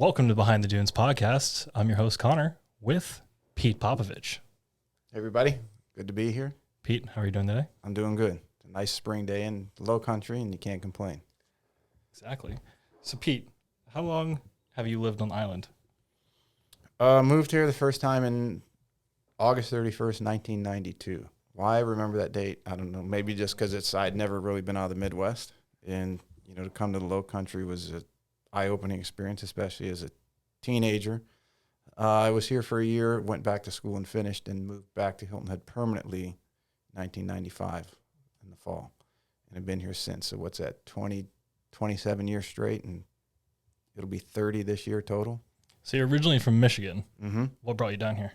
Welcome to Behind the Dunes podcast. I'm your host, Connor, with Pete Popovich. Hey everybody, good to be here. Pete, how are you doing today? I'm doing good. It's a nice spring day in the Lowcountry, and you can't complain. Exactly. So, Pete, how long have you lived on the island? Moved here the first time in August 31st, 1992. Why I remember that date, I don't know. Maybe just because I'd never really been out of the Midwest, and to come to the Lowcountry was an eye-opening experience, especially as a teenager. I was here for a year, went back to school and finished, and moved back to Hilton Head permanently in 1995 in the fall, and I've been here since. So what's that, 27 years straight, and it'll be 30 this year total. So you're originally from Michigan. Mm-hmm. What brought you down here?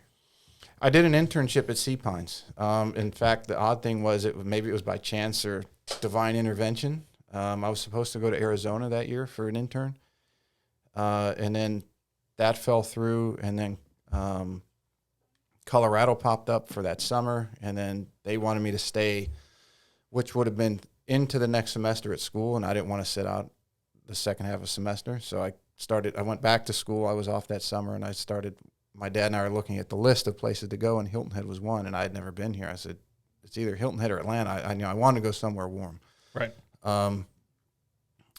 I did an internship at Sea Pines. In fact, the odd thing was maybe it was by chance or divine intervention. I was supposed to go to Arizona that year for an intern, and then that fell through, and then Colorado popped up for that summer, and then they wanted me to stay, which would have been into the next semester at school, and I didn't want to sit out the second half of the semester, so I went back to school. I was off that summer, and my dad and I were looking at the list of places to go, and Hilton Head was one, and I had never been here. I said, it's either Hilton Head or Atlanta. I knew I wanted to go somewhere warm. Right.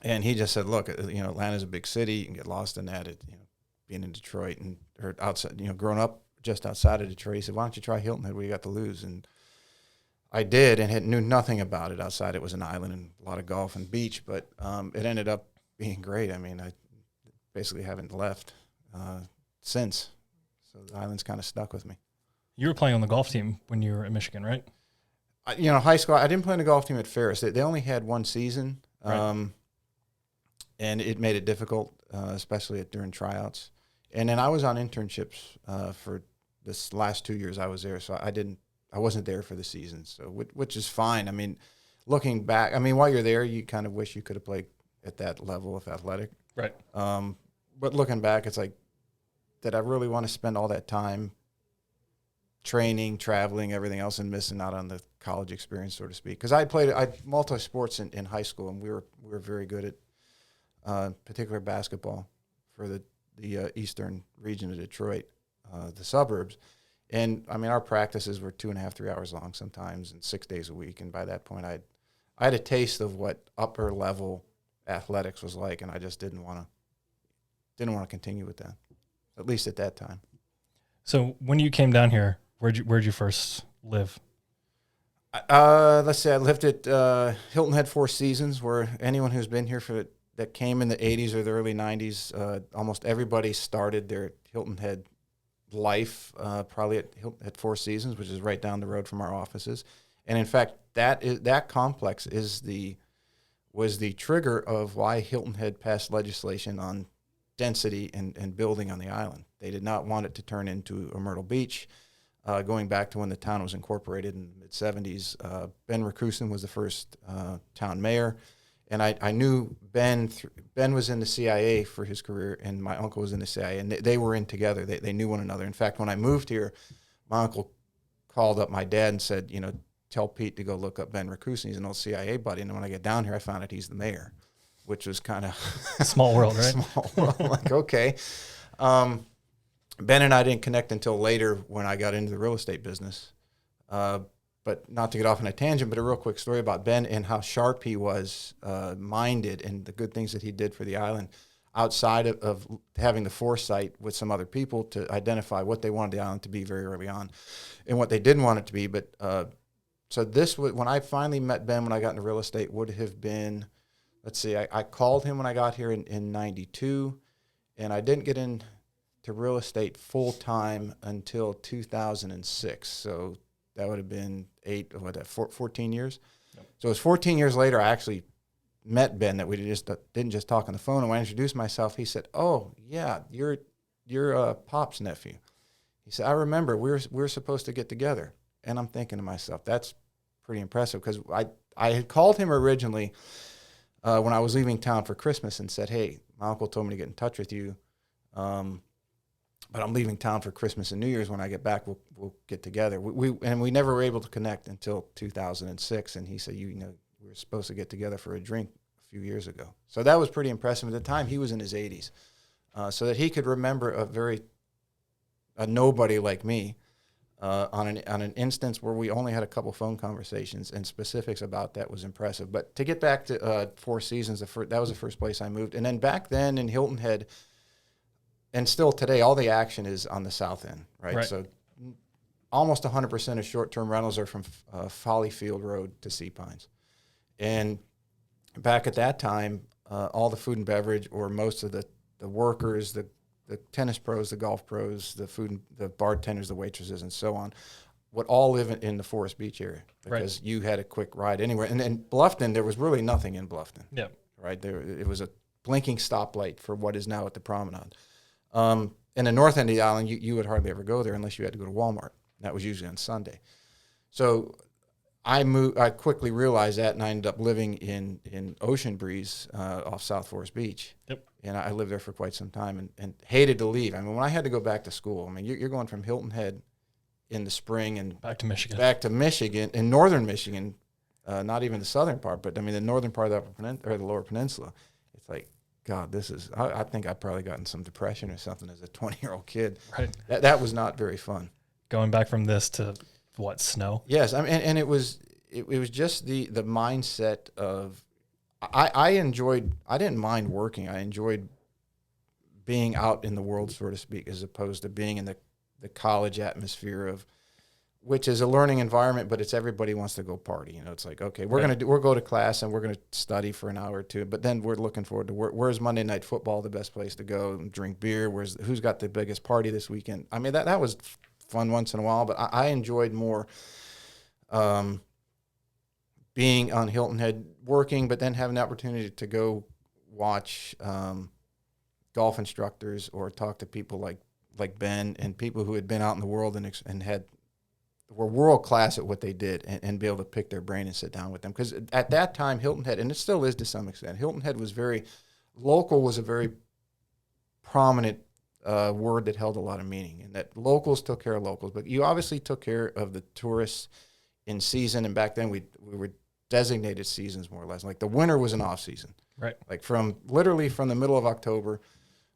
And he just said, look, Atlanta's a big city. You can get lost in that. Being in Detroit or outside, growing up just outside of Detroit, he said, why don't you try Hilton Head? What do you got to lose? And I did, and knew nothing about it outside. It was an island and a lot of golf and beach, but it ended up being great. I mean, I basically haven't left since. So the island's kind of stuck with me. You were playing on the golf team when you were at Michigan, right? High school, I didn't play on the golf team at Ferris. They only had one season, Right. And it made it difficult, especially during tryouts. And then I was on internships for this last 2 years I was there, so I wasn't there for the season, so which is fine. I mean, looking back, while you're there, you kind of wish you could have played at that level of athletic. Right. But looking back, it's like, did I really want to spend all that time training, traveling, everything else, and missing out on the college experience, so to speak? Because I multi-sports in high school, and we were very good at particular basketball for the eastern region of Detroit, the suburbs. And, our practices were 2.5, 3 hours long sometimes and 6 days a week. And by that point, I had a taste of what upper-level athletics was like, and I just didn't want to continue with that, at least at that time. So when you came down here, where'd you first live? Let's see, I lived at Hilton Head Four Seasons, where anyone who's been here that came in the 80s or the early 90s, almost everybody started their Hilton Head life probably at Four Seasons, which is right down the road from our offices. And in fact, that complex was the trigger of why Hilton Head passed legislation on density and building on the island. They did not want it to turn into a Myrtle Beach. Going back to when the town was incorporated in the mid-'70s, Ben Rakusin was the first town mayor. And I knew Ben was in the CIA for his career, and my uncle was in the CIA, and they were in together. They knew one another. In fact, when I moved here, my uncle called up my dad and said, tell Pete to go look up Ben Rakusin. He's an old CIA buddy. And then when I get down here, I found out he's the mayor, which was kind of Small world, right? Small world. Like, okay. Ben and I didn't connect until later when I got into the real estate business. But not to get off on a tangent, but a real quick story about Ben and how sharp he was minded and the good things that he did for the island outside of having the foresight with some other people to identify what they wanted the island to be very early on and what they didn't want it to be. But so this was, when I finally met Ben when I got into real estate, would have been, let's see, I called him when I got here in 92, and I didn't get into real estate full-time until 2006. So that would have been 14 years. Yep. So it was 14 years later I actually met Ben, that we didn't just talk on the phone. And when I introduced myself, he said, "Oh yeah, you're Pop's nephew." He said, "I remember we were supposed to get together." And I'm thinking to myself, that's pretty impressive, because I had called him originally when I was leaving town for Christmas and said, "Hey, my uncle told me to get in touch with you. But I'm leaving town for Christmas and New Year's. When I get back, we'll get together." We never were able to connect until 2006. And he said, we were supposed to get together for a drink a few years ago. So that was pretty impressive. At the time, he was in his 80s. so that he could remember a nobody like me on an instance where we only had a couple phone conversations, and specifics about that was impressive. But to get back to Four Seasons, that was the first place I moved. And then back then in Hilton Head, and still today, all the action is on the south end, right? So almost 100% of short-term rentals are from Folly Field Road to Sea Pines. And back at that time, all the food and beverage, or most of the workers, the tennis pros, the golf pros, the bartenders, the waitresses, and so on, would all live in the Forest Beach area because you had a quick ride anywhere. And in Bluffton, there was really nothing in Bluffton. Yeah. Right? It was a blinking stoplight for what is now at the promenade. In the north end of the island, you would hardly ever go there unless you had to go to Walmart. That was usually on Sunday. So I quickly realized that, and I ended up living in Ocean Breeze off South Forest Beach. Yep. And I lived there for quite some time and hated to leave. I mean, when I had to go back to school, I mean, you're going from Hilton Head in the spring and back to Michigan, in northern Michigan, not even the southern part, but I mean the northern part of the Lower Peninsula. It's like, God, I think I'd probably gotten some depression or something as a 20-year-old kid. Right. That was not very fun. Going back from this to what, snow? Yes, I mean, and it was just the mindset of I didn't mind working. I enjoyed being out in the world, so to speak, as opposed to being in the college atmosphere of, which is a learning environment, but it's everybody wants to go party. You know, it's like, okay, we'll go to class and we're gonna study for an hour or two, but then we're looking forward to where's Monday Night Football the best place to go and drink beer? Who's got the biggest party this weekend? I mean, that was fun once in a while, but I enjoyed more being on Hilton Head working, but then having the opportunity to go watch golf instructors or talk to people like Ben and people who had been out in the world and were world class at what they did, and be able to pick their brain and sit down with them. Because at that time, Hilton Head, and it still is to some extent, Hilton Head was was a very prominent word that held a lot of meaning, and that locals took care of locals, but you obviously took care of the tourists in season. And back then we were designated seasons, more or less. Like the winter was an off season, right? Like literally from the middle of October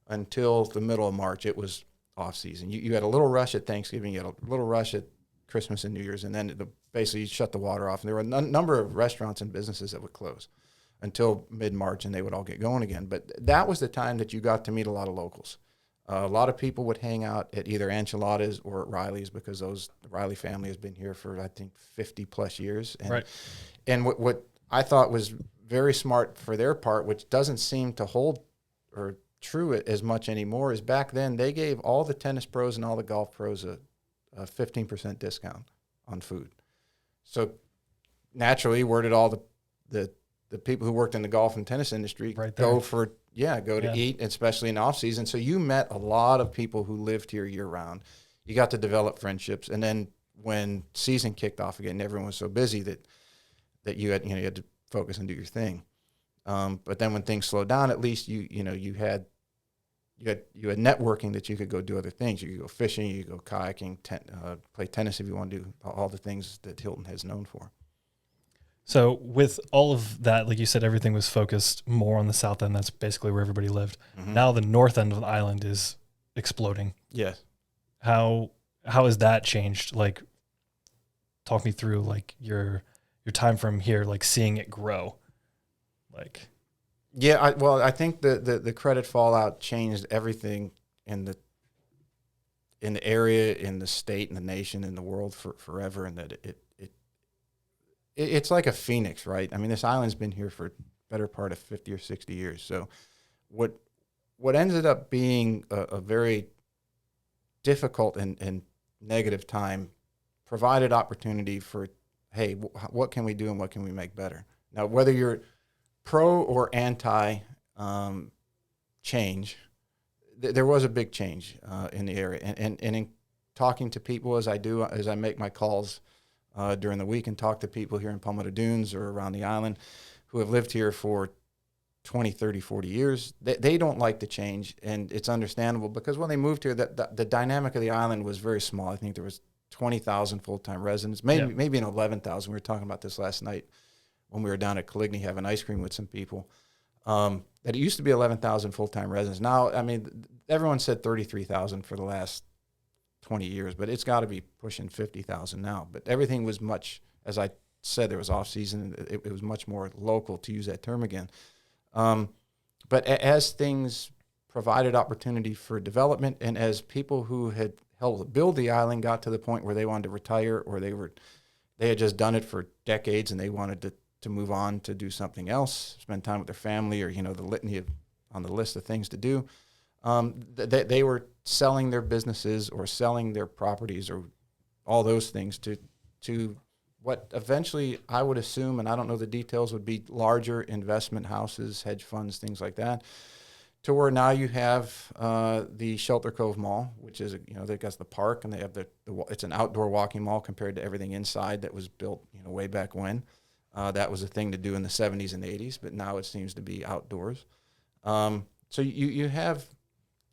until the middle of March, it was off season. You had a little rush at Thanksgiving, you had a little rush at Christmas and New Year's, and then basically you shut the water off. And there were a number of restaurants and businesses that would close until mid-March, and they would all get going again. But that was the time that you got to meet a lot of locals. A lot of people would hang out at either Enchiladas or at Riley's, because the Riley family has been here for, I think, 50-plus years. And, right. And what I thought was very smart for their part, which doesn't seem to hold or true as much anymore, is back then they gave all the tennis pros and all the golf pros a 15% discount on food. So naturally, where did all the people who worked in the golf and tennis industry go to eat, especially in off season? So you met a lot of people who lived here year round. You got to develop friendships, and then when season kicked off again, everyone was so busy that you had to focus and do your thing. But then when things slowed down, at least you had networking that you could go do other things. You could go fishing, you could go kayaking, play tennis if you want to do all the things that Hilton has known for. So with all of that, like you said, everything was focused more on the south end. That's basically where everybody lived. Mm-hmm. Now the north end of the island is exploding. Yes. How has that changed? Like, talk me through like your time from here, like seeing it grow. Like, yeah, I think the credit fallout changed everything in the area, in the state, in the nation, in the world forever, and that it's like a phoenix, right? I mean, this island's been here for better part of 50 or 60 years. So what ended up being a very difficult and negative time provided opportunity for, hey, what can we do and what can we make better? Now, whether you're pro or anti change, there was a big change in the area. And in talking to people as I make my calls during the week and talk to people here in Palmetto Dunes or around the island who have lived here for 20, 30, 40 years, they don't like the change, and it's understandable because when they moved here, the dynamic of the island was very small. I think there was 20,000 full-time residents, maybe 11,000. We were talking about this last night when we were down at Caligny having ice cream with some people. that it used to be 11,000 full-time residents. Now, I mean, everyone said 33,000 for the last 20 years, but it's got to be pushing 50,000 now. But everything was much, as I said, there was off-season. It was much more local, to use that term again. But as things provided opportunity for development, and as people who had helped build the island got to the point where they wanted to retire, or they had just done it for decades and they wanted to move on to do something else, spend time with their family, or the litany on the list of things to do, they were selling their businesses or selling their properties or all those things to what eventually I would assume, and I don't know the details, would be larger investment houses, hedge funds, things like that, to where now you have the Shelter Cove Mall, which is, they've got the park, and they have it's an outdoor walking mall compared to everything inside that was built, way back when. That was a thing to do in the 70s and 80s, but now it seems to be outdoors. So you have,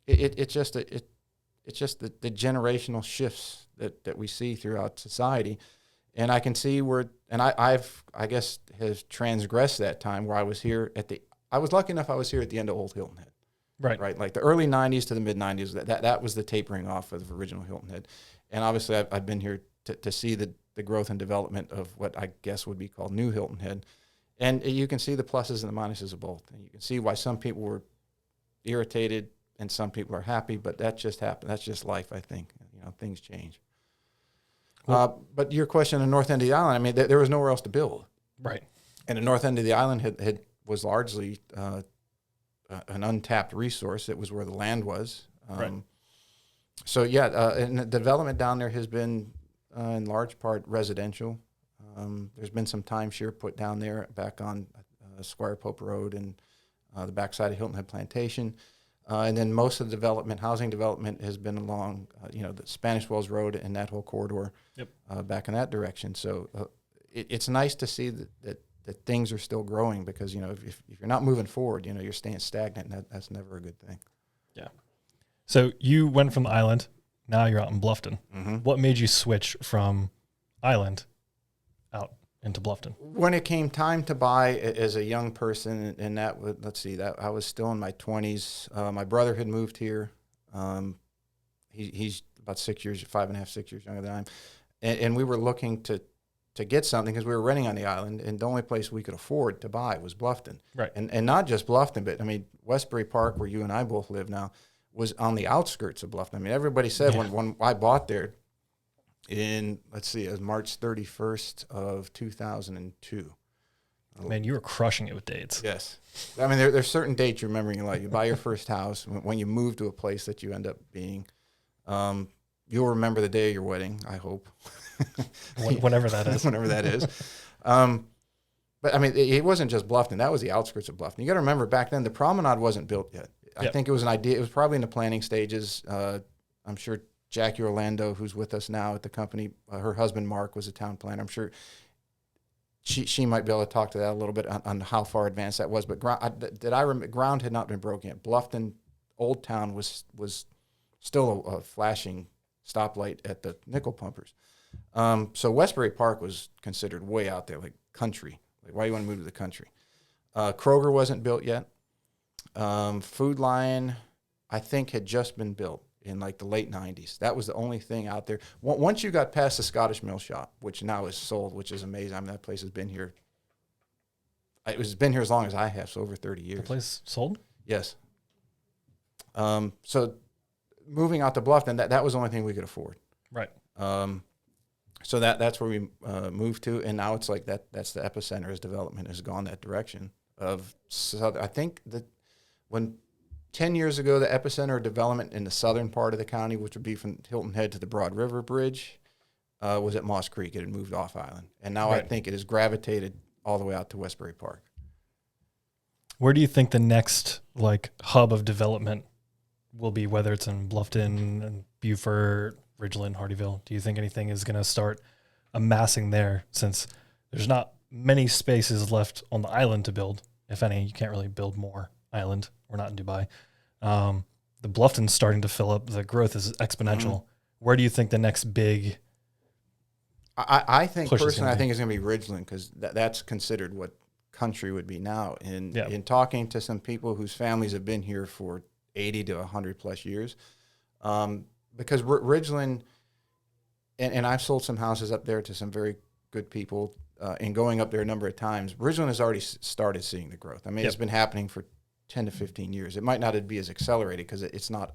it's just the generational shifts that we see throughout society. And I can see where, and I guess has transgressed that time where I was here I was lucky enough I was here at the end of old Hilton Head. Right. Like the early 90s to the mid 90s, that was the tapering off of the original Hilton Head. And obviously I've been here to see the growth and development of what I guess would be called new Hilton Head. And you can see the pluses and the minuses of both. And you can see why some people were irritated and some people are happy, but that just happened. That's just life, I think. Things change. But your question on the north end of the island, I mean, there was nowhere else to build. Right. And the north end of the island was largely an untapped resource. It was where the land was. Right. So, and the development down there has been, in large part, residential. There's been some timeshare put down there back on Squire Pope Road and the backside of Hilton Head Plantation. And then most of the housing development has been along, the Spanish Wells Road and that whole corridor. Yep. Back in that direction. So it's nice to see that things are still growing, because, if you're not moving forward, you're staying stagnant, and that's never a good thing. Yeah. So you went from the island, now you're out in Bluffton. Mm-hmm. What made you switch from island out into Bluffton? When it came time to buy as a young person, and that was, that I was still in my 20s. My brother had moved here. He's about 6 years, 5.5, 6 years younger than I am. And we were looking to get something because we were renting on the island, and the only place we could afford to buy was Bluffton. Right. And not just Bluffton, but, I mean, Westbury Park, where you and I both live now, was on the outskirts of Bluffton. I mean, everybody said when I bought there in, it was March 31st of 2002. Man, you were crushing it with dates. Yes. I mean, there's certain dates you remember in your life. You buy your first house, when you move to a place that you end up being. You'll remember the day of your wedding, I hope. Whenever that is. Whenever that is. But, I mean, it wasn't just Bluffton. That was the outskirts of Bluffton. You got to remember, back then, the promenade wasn't built yet. I think it was an idea. It was probably in the planning stages. I'm sure Jackie Orlando, who's with us now at the company, her husband, Mark, was a town planner. I'm sure she might be able to talk to that a little bit on how far advanced that was. But ground had not been broken yet. Bluffton, Old Town, was still a flashing stoplight at the nickel pumpers. So Westbury Park was considered way out there, like country. Like, why do you want to move to the country? Kroger wasn't built yet. Food Lion, I think, had just been built in like the late 90s. That was the only thing out there. Once you got past the Scottish Mill Shop, which now is sold, which is amazing. I mean, that place has been here. It's been here as long as I have, so over 30 years. The place sold? Yes. So moving out to Bluffton, that was the only thing we could afford. Right. So that's where we moved to, and now it's like that's the epicenter as development has gone that direction of. So I think that when 10 years ago, the epicenter of development in the southern part of the county, which would be from Hilton Head to the Broad River Bridge, was at Moss Creek. It had moved off island, and now I think it has gravitated all the way out to Westbury Park. Where do you think the next hub of development will be, whether it's in Bluffton and Beaufort, Ridgeland, Hardyville? Do you think anything is going to start amassing there, since there's not many spaces left on the island to build? If any, you can't really build more island. We're not in Dubai. The Bluffton's starting to fill up. The growth is exponential. Mm-hmm. Where do you think the next big I think personally, I think it's going to be Ridgeland, because that's considered what country would be now. And Yeah. in talking to some people whose families have been here for 80 to 100 plus years, because Ridgeland, and I've sold some houses up there to some very good people, and going up there a number of times, Ridgeland has already started seeing the growth. I mean, it's been happening for 10 to 15 years. It might not be as accelerated because it's not,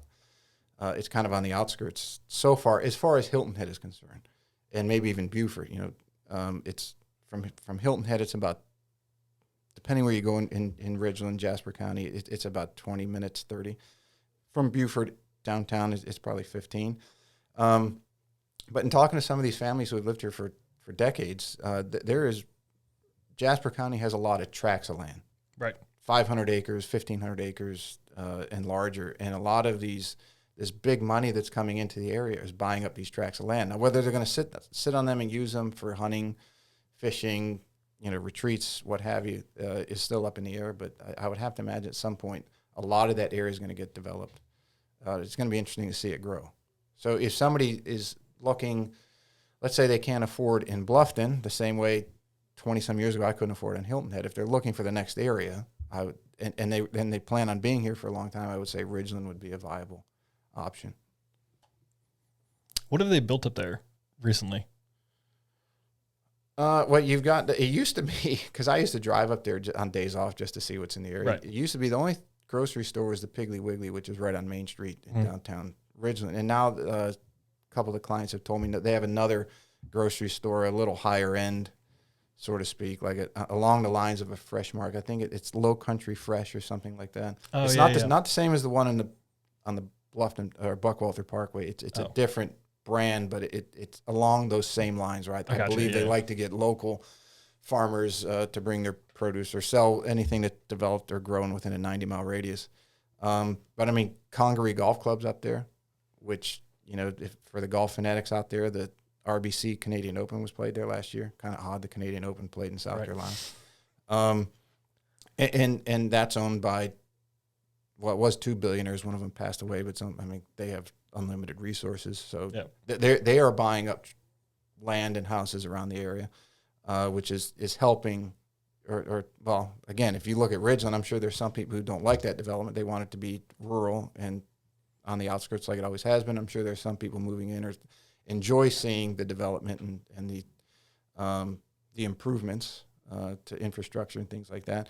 it's kind of on the outskirts so far as Hilton Head is concerned, and maybe even Beaufort. It's from Hilton Head, it's about, depending where you go in Ridgeland, Jasper County, it's about 20 minutes, 30. From Beaufort downtown, it's probably 15. But in talking to some of these families who have lived here for decades, Jasper County has a lot of tracts of land. Right. 500 acres, 1,500 acres, and larger. And a lot of this big money that's coming into the area is buying up these tracts of land. Now, whether they're going to sit on them and use them for hunting, fishing, retreats, what have you, is still up in the air. But I would have to imagine at some point a lot of that area is going to get developed. It's going to be interesting to see it grow. So if somebody is looking, let's say they can't afford in Bluffton the same way 20-some years ago I couldn't afford in Hilton Head. If they're looking for the next area, I would, and they plan on being here for a long time, I would say Ridgeland would be a viable option. What have they built up there recently? Well, you've got, it used to be, because I used to drive up there on days off just to see what's in the area. Right. It used to be the only grocery store was the Piggly Wiggly, which is right on Main Street in downtown Ridgeland. And now a couple of the clients have told me that they have another grocery store, a little higher end, so to speak, like along the lines of a Fresh Market. I think it's Lowcountry Fresh or something like that. Oh, it's not the same as the one on the Bluffton or Buckwalter Parkway. It's a different brand, but it's along those same lines, right? I believe they like to get local farmers to bring their produce or sell anything that's developed or grown within a 90-mile radius. But I mean, Congaree Golf Club's up there, which, for the golf fanatics out there, the RBC Canadian Open was played there last year. Kind of odd the Canadian Open played in South Carolina. And that's owned by, well, it was two billionaires. One of them passed away, but they have unlimited resources. So they are buying up land and houses around the area, which is helping. Well, again, if you look at Ridgeland, I'm sure there's some people who don't like that development. They want it to be rural and on the outskirts like it always has been. I'm sure there's some people moving in or enjoy seeing the development and the improvements to infrastructure and things like that.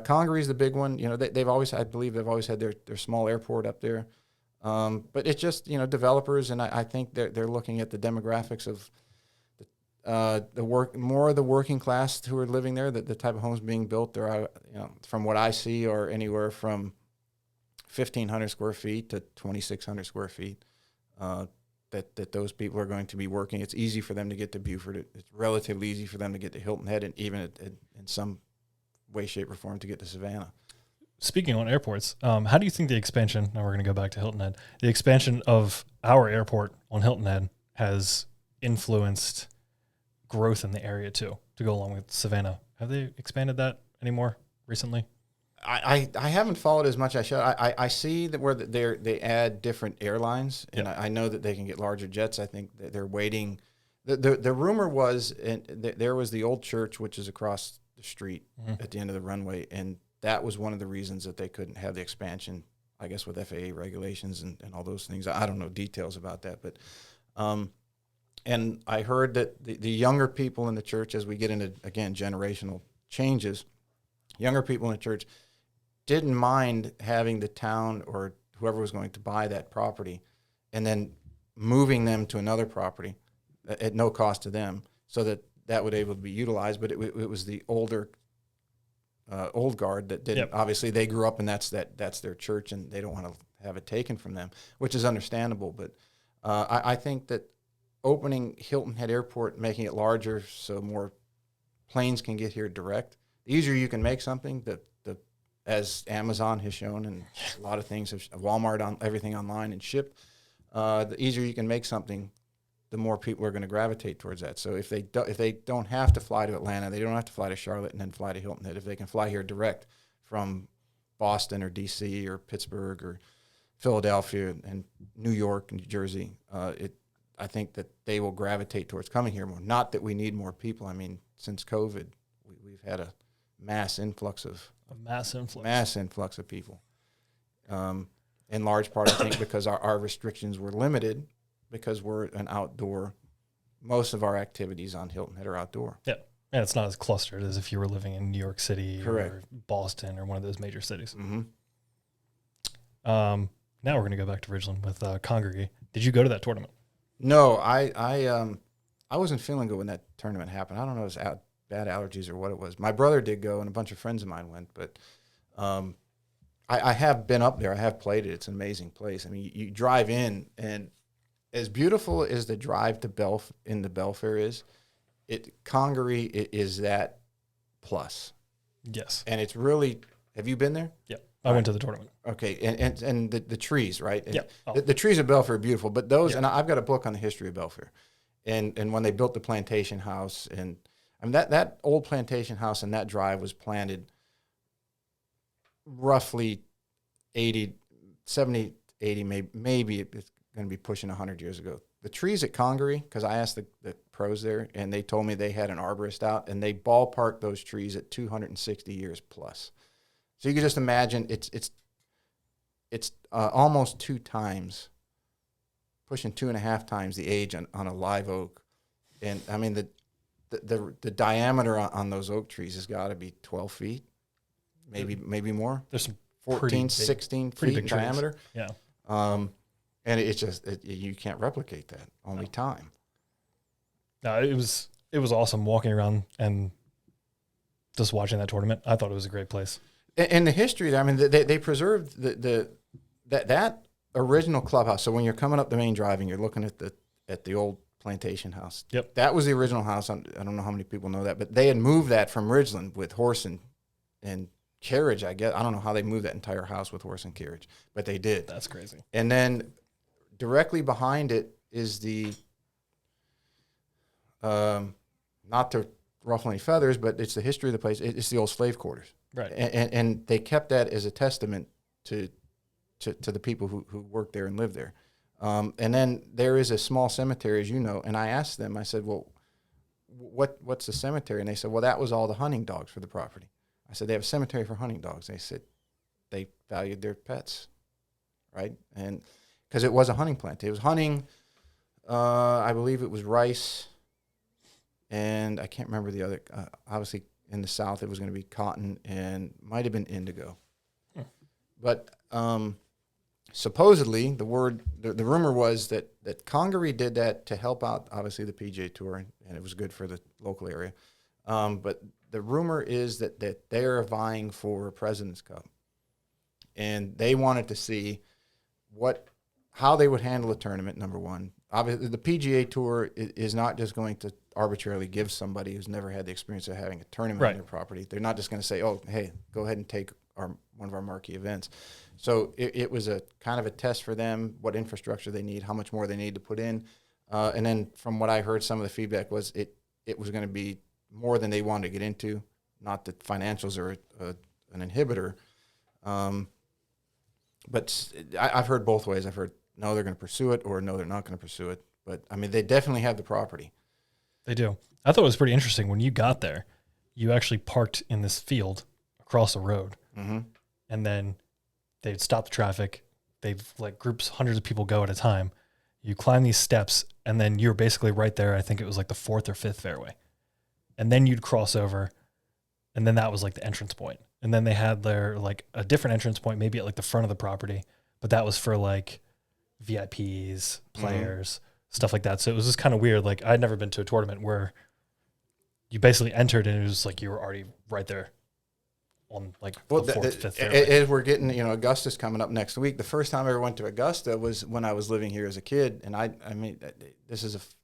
Congaree is the big one. I believe they've always had their small airport up there. But it's just, developers, and I think they're looking at the demographics of more of the working class who are living there. The type of homes being built, they're from what I see, are anywhere from 1,500 square feet to 2,600 square feet. That those people are going to be working. It's easy for them to get to Beaufort. It's relatively easy for them to get to Hilton Head, and even in some way, shape, or form to get to Savannah. Speaking on airports, how do you think the expansion, now we're going to go back to Hilton Head, the expansion of our airport on Hilton Head has influenced growth in the area too, to go along with Savannah? Have they expanded that anymore recently? I haven't followed as much as I should. I see that where they add different airlines, and I know that they can get larger jets. I think that they're waiting. The rumor was, there was the old church, which is across the street at the end of the runway, and that was one of the reasons that they couldn't have the expansion, I guess, with FAA regulations and all those things. I don't know details about that, but and I heard that the younger people in the church, as we get into, again, generational changes, younger people in the church didn't mind having the town or whoever was going to buy that property and then moving them to another property at no cost to them, so that would able to be utilized. But it was the older old guard that didn't. Obviously, they grew up and that's their church, and they don't want to have it taken from them, which is understandable. But I think that opening Hilton Head Airport, making it larger so more planes can get here direct, the easier you can make something, as Amazon has shown, and a lot of things, Walmart on everything online and ship, the easier you can make something, the more people are going to gravitate towards that. So if they don't have to fly to Atlanta, they don't have to fly to Charlotte and then fly to Hilton Head. If they can fly here direct from Boston or D.C. or Pittsburgh or Philadelphia and New York and New Jersey, I think that they will gravitate towards coming here more. Not that we need more people. I mean, since COVID, we've had a mass influx of Mass influx. people. In large part, I think, because our restrictions were limited because we're an outdoor. Most of our activities on Hilton Head are outdoor. Yeah. And it's not as clustered as if you were living in New York City Correct. or Boston or one of those major cities. Mm-hmm. Now we're going to go back to Ridgeland with Congaree. Did you go to that tournament? No, I wasn't feeling good when that tournament happened. I don't know if it was bad allergies or what it was. My brother did go, and a bunch of friends of mine went, but I have been up there. I have played it. It's an amazing place. I mean, you drive in, and as beautiful as the drive to Belfair is, Congaree is that plus. Yes. And it's really, have you been there? Yeah. I went to the tournament. Okay. And the trees, right? Yeah. The trees of Belfair are beautiful, but those, Yeah. and I've got a book on the history of Belfair. And when they built the plantation house, and I mean, that old plantation house and that drive was planted roughly 70, 80, maybe it's going to be pushing 100 years ago. The trees at Congaree, because I asked the pros there, and they told me they had an arborist out, and they ballparked those trees at 260 years plus. So you can just imagine it's almost 2 times, pushing 2.5 times the age on a live oak. And I mean, the diameter on those oak trees has got to be 12 feet, maybe more. There's some 14, 16 feet in diameter. Yeah. And it's just, you can't replicate that, only time. No, it was awesome walking around and just watching that tournament. I thought it was a great place. And the history there, I mean, they preserved that original clubhouse. So when you're coming up the main drive and you're looking at the old plantation house. Yep. That was the original house. I don't know how many people know that, but they had moved that from Ridgeland with horse and carriage, I guess. I don't know how they moved that entire house with horse and carriage, but they did. That's crazy. And then directly behind it is the, not to ruffle any feathers, but it's the history of the place. It's the old slave quarters. Right. And they kept that as a testament to the people who worked there and lived there. And then there is a small cemetery, as you know, and I asked them, I said, well, what's the cemetery? And they said, well, that was all the hunting dogs for the property. I said, they have a cemetery for hunting dogs. They said they valued their pets, right? And because it was a hunting plant. It was hunting, I believe it was rice, and I can't remember the other. Obviously, in the South, it was going to be cotton and might have been indigo. But supposedly, the rumor was that Congaree did that to help out, obviously, the PGA Tour, and it was good for the local area. But the rumor is that they're vying for a President's Cup, and they wanted to see how they would handle a tournament. Number one, obviously, the PGA Tour is not just going to arbitrarily give somebody who's never had the experience of having a tournament on their property. They're not just going to say, "Oh, hey, go ahead and take one of our marquee events." So it was a kind of a test for them, what infrastructure they need, how much more they need to put in, and then from what I heard, some of the feedback was it was going to be more than they wanted to get into. Not that financials are an inhibitor, but I've heard both ways. I've heard no, they're going to pursue it, or no, they're not going to pursue it. But I mean, they definitely have the property. They do. I thought it was pretty interesting when you got there. You actually parked in this field across the road, and then they'd stop the traffic. They've like groups, hundreds of people go at a time. You climb these steps, and then you're basically right there. I think it was like the 4th or 5th fairway. And then you'd cross over, and then that was like the entrance point. And then they had their like a different entrance point, maybe at like the front of the property, but that was for like VIPs, players, stuff like that. So it was just kind of weird. Like I'd never been to a tournament where you basically entered and it was like you were already right there on like the 4th, 5th fairway. As we're getting, Augusta's coming up next week. The first time I ever went to Augusta was when I was living here as a kid. And I mean, this is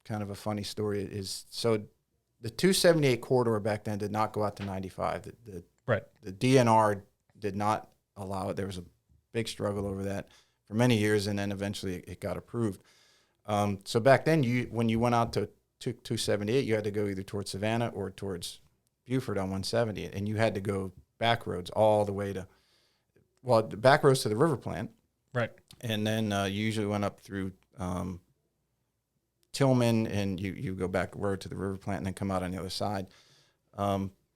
kind of a funny story. The 278 corridor back then did not go out to 95. The DNR did not allow it. There was a big struggle over that for many years, and then eventually it got approved. So back then, when you went out to 278, you had to go either towards Savannah or towards Buford on 170, and you had to go back roads all the way to, the back roads to the river plant. Right. And then you usually went up through Tillman, and you go back road to the river plant and then come out on the other side.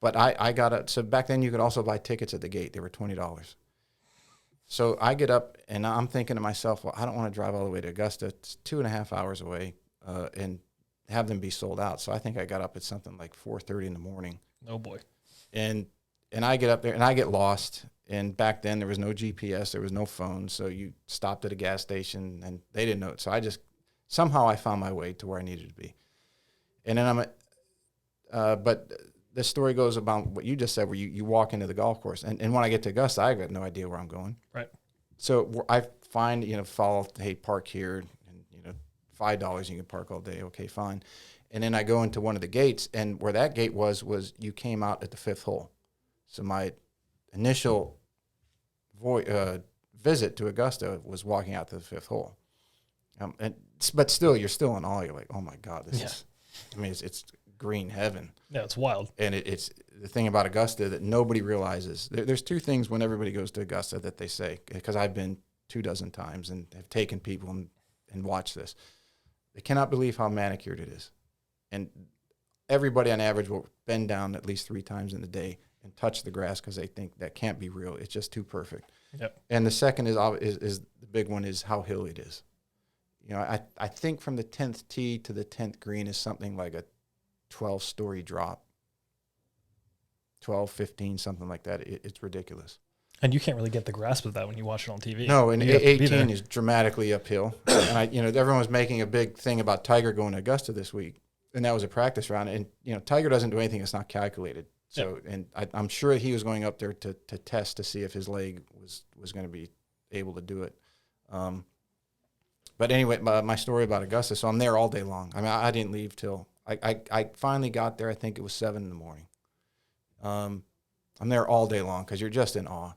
But I got it. So back then you could also buy tickets at the gate. They were $20. So I get up and I'm thinking to myself, well, I don't want to drive all the way to Augusta. It's 2.5 hours away, and have them be sold out. So I think I got up at something like 4:30 in the morning. Oh boy. And I get up there and I get lost. And back then there was no GPS, there was no phone. So you stopped at a gas station and they didn't know it. So somehow I found my way to where I needed to be. And then but the story goes about what you just said, where you walk into the golf course. And when I get to Augusta, I got no idea where I'm going. Right. So I find, hey, park here, and, $5 you can park all day. Okay, fine. And then I go into one of the gates, and where that gate was you came out at the 5th hole. So my initial visit to Augusta was walking out to the 5th hole. But still, you're still in awe. You're like, oh my God, this is, it's green heaven. Yeah, it's wild. And it's the thing about Augusta that nobody realizes. There's two things when everybody goes to Augusta that they say, because I've been 24 times and have taken people and watched this. They cannot believe how manicured it is. And everybody on average will bend down at least 3 times in the day and touch the grass because they think that can't be real. It's just too perfect. Yep. And the second is the big one is how hilly it is. I think from the 10th tee to the 10th green is something like a 12-story drop, 12, 15, something like that. It's ridiculous. And you can't really get the grasp of that when you watch it on TV. No, and 18 is dramatically uphill. And everyone was making a big thing about Tiger going to Augusta this week, and that was a practice round. And Tiger doesn't do anything that's not calculated. So, and I'm sure he was going up there to test to see if his leg was going to be able to do it. But anyway, my story about Augusta. So I'm there all day long. I mean, I didn't leave till I finally got there. I think it was 7 in the morning. I'm there all day long because you're just in awe.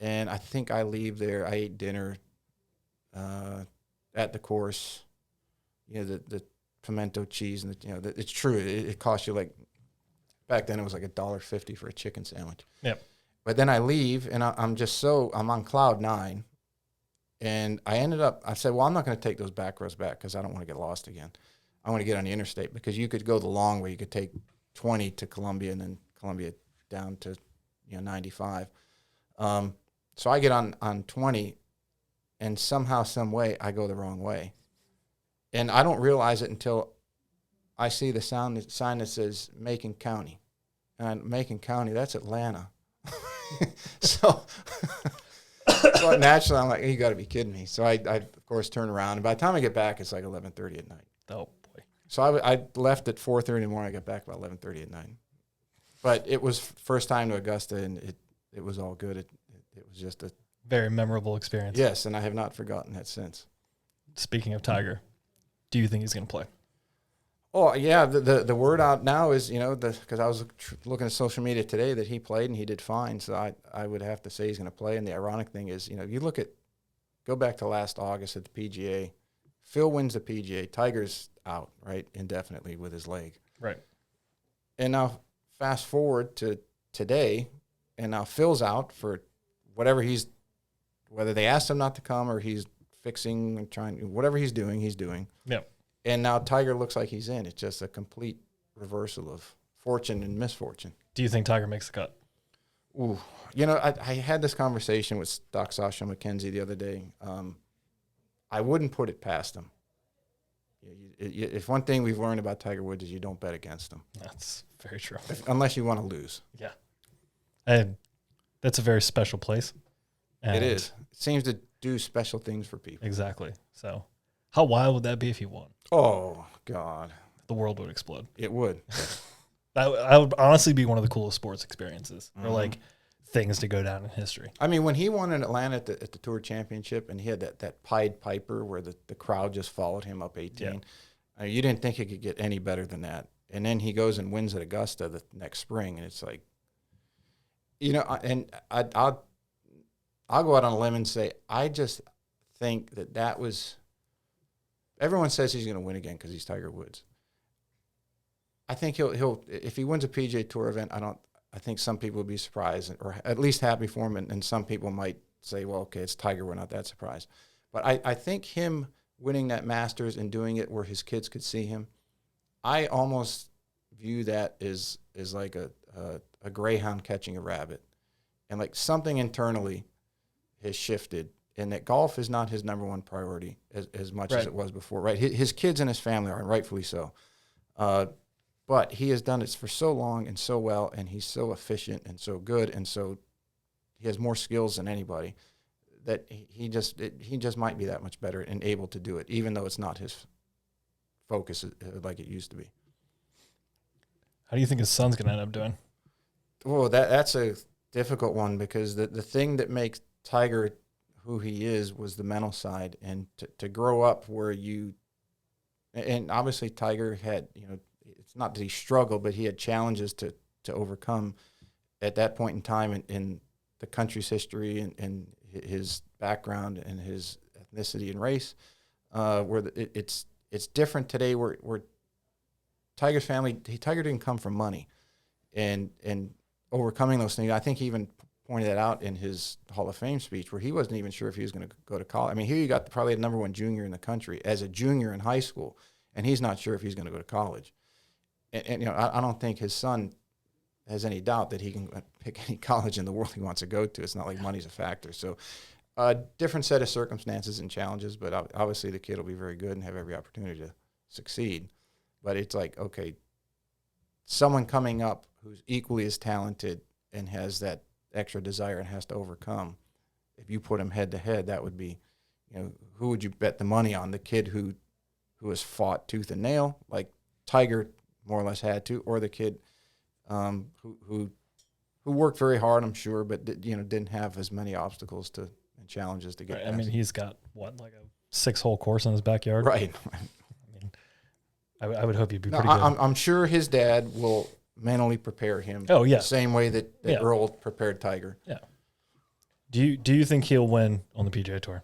And I think I leave there. I ate dinner at the course. The pimento cheese and it's true. It costs you like, back then it was like $1.50 for a chicken sandwich. Yep. But then I leave and I'm on cloud 9. And I said, well, I'm not going to take those back roads back because I don't want to get lost again. I want to get on the interstate because you could go the long way. You could take 20 to Columbia and then Columbia down to 95. So I get on 20, and somehow, some way, I go the wrong way. And I don't realize it until I see the sign that says Macon County. And Macon County, that's Atlanta. So naturally, I'm like, you got to be kidding me. So I, of course, turn around. And by the time I get back, it's like 11:30 at night. Oh, boy. So I left at 4:30 in the morning. I got back about 11:30 at night. But it was first time to Augusta, and it was all good. It was just a very memorable experience. Yes, and I have not forgotten that since. Speaking of Tiger, do you think he's going to play? Oh, yeah. The word out now is, because I was looking at social media today that he played and he did fine. So I would have to say he's going to play. And the ironic thing is, you go back to last August at the PGA. Phil wins the PGA. Tiger's out, right, indefinitely with his leg. Right. And now fast forward to today, and now Phil's out for whatever whether they asked him not to come or he's fixing and trying, whatever he's doing. Yep. And now Tiger looks like he's in. It's just a complete reversal of fortune and misfortune. Do you think Tiger makes the cut? Ooh. I had this conversation with Doc Sasha McKenzie the other day. I wouldn't put it past him. If one thing we've learned about Tiger Woods is you don't bet against him. That's very true. Unless you want to lose. Yeah. And that's a very special place. It is. It seems to do special things for people. Exactly. So how wild would that be if he won? Oh, God. The world would explode. It would. I would honestly be one of the coolest sports experiences, or like things to go down in history. I mean, when he won in Atlanta at the Tour Championship, and he had that Pied Piper where the crowd just followed him up 18, you didn't think it could get any better than that. And then he goes and wins at Augusta the next spring, and it's like, and I'll go out on a limb and say I just think that was. Everyone says he's going to win again because he's Tiger Woods. I think he'll if he wins a PGA Tour event, I think some people will be surprised or at least happy for him, and some people might say, well, okay, it's Tiger, we're not that surprised. But I think him winning that Masters and doing it where his kids could see him, I almost view that as like a a greyhound catching a rabbit, and like something internally has shifted, and that golf is not his number one priority as much as it was before. Right, his kids and his family are, and rightfully so. But he has done it for so long and so well, and he's so efficient and so good, and so he has more skills than anybody, that he just might be that much better and able to do it, even though it's not his focus like it used to be. How do you think his son's going to end up doing? Well, that's a difficult one, because the thing that makes Tiger who he is was the mental side, and to grow up where and obviously Tiger had, it's not that he struggled, but he had challenges to overcome at that point in time in the country's history and his background and his ethnicity and race, where it's different today, where Tiger's family, Tiger didn't come from money, and overcoming those things. I think he even pointed that out in his Hall of Fame speech, where he wasn't even sure if he was going to go to college. I mean, here you got probably the number one junior in the country as a junior in high school, and he's not sure if he's going to go to college. And I don't think his son has any doubt that he can pick any college in the world he wants to go to. It's not like money's a factor. So a different set of circumstances and challenges, but obviously the kid will be very good and have every opportunity to succeed. But it's like, okay, someone coming up who's equally as talented and has that extra desire and has to overcome, if you put him head to head, that would be, who would you bet the money on? The kid who has fought tooth and nail, like Tiger more or less had to, or the kid who worked very hard, I'm sure, but didn't have as many obstacles and challenges to get Right. past. I mean, he's got like a 6-hole course in his backyard. Right. I would hope he'd be pretty good. I'm sure his dad will mentally prepare him. Oh, yeah. The same way that Earl prepared Tiger. Yeah. Do you think he'll win on the PGA Tour?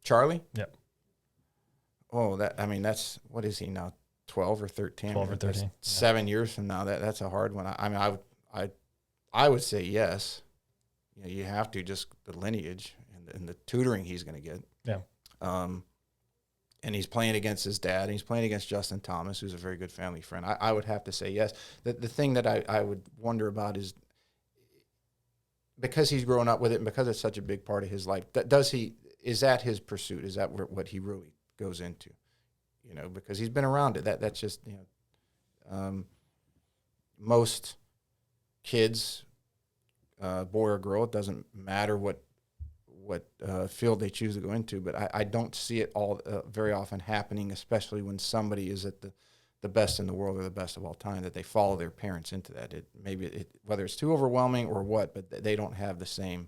Charlie? Yeah. Oh, that's, what is he now? 12 or 13? 12 or 13. Yeah. 7 years from now, that's a hard one. I would say yes. You have to, just the lineage and the tutoring he's going to get. Yeah. And he's playing against his dad, and he's playing against Justin Thomas, who's a very good family friend. I would have to say yes. The thing that I would wonder about is, because he's grown up with it and because it's such a big part of his life, is that his pursuit? Is that what he really goes into? Because he's been around it. That's just, most kids, boy or girl, it doesn't matter what field they choose to go into, but I don't see it all very often happening, especially when somebody is at the best in the world or the best of all time, that they follow their parents into that. Whether it's too overwhelming or what, but they don't have the same.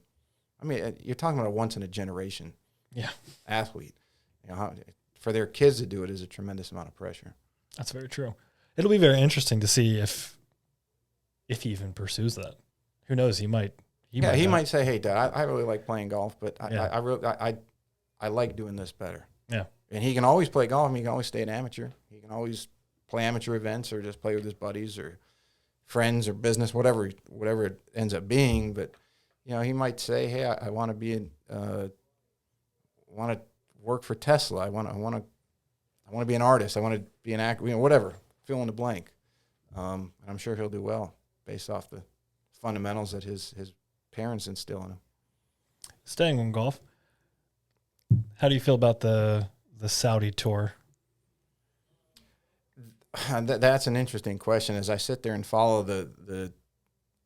I mean, you're talking about a once in a generation athlete. For their kids to do it is a tremendous amount of pressure. That's very true. It'll be very interesting to see if he even pursues that. Who knows? He might. He might say, "Hey, Dad, I really like playing golf, but I like doing this better." Yeah. And he can always play golf. I mean, he can always stay an amateur. He can always play amateur events or just play with his buddies or friends or business, whatever it ends up being. But he might say, "Hey, I want to want to work for Tesla. I want to be an artist. I want to be an actor. Whatever. Fill in the blank." And I'm sure he'll do well based off the fundamentals that his parents instill in him. Staying on golf, how do you feel about the Saudi tour? That's an interesting question. As I sit there and follow the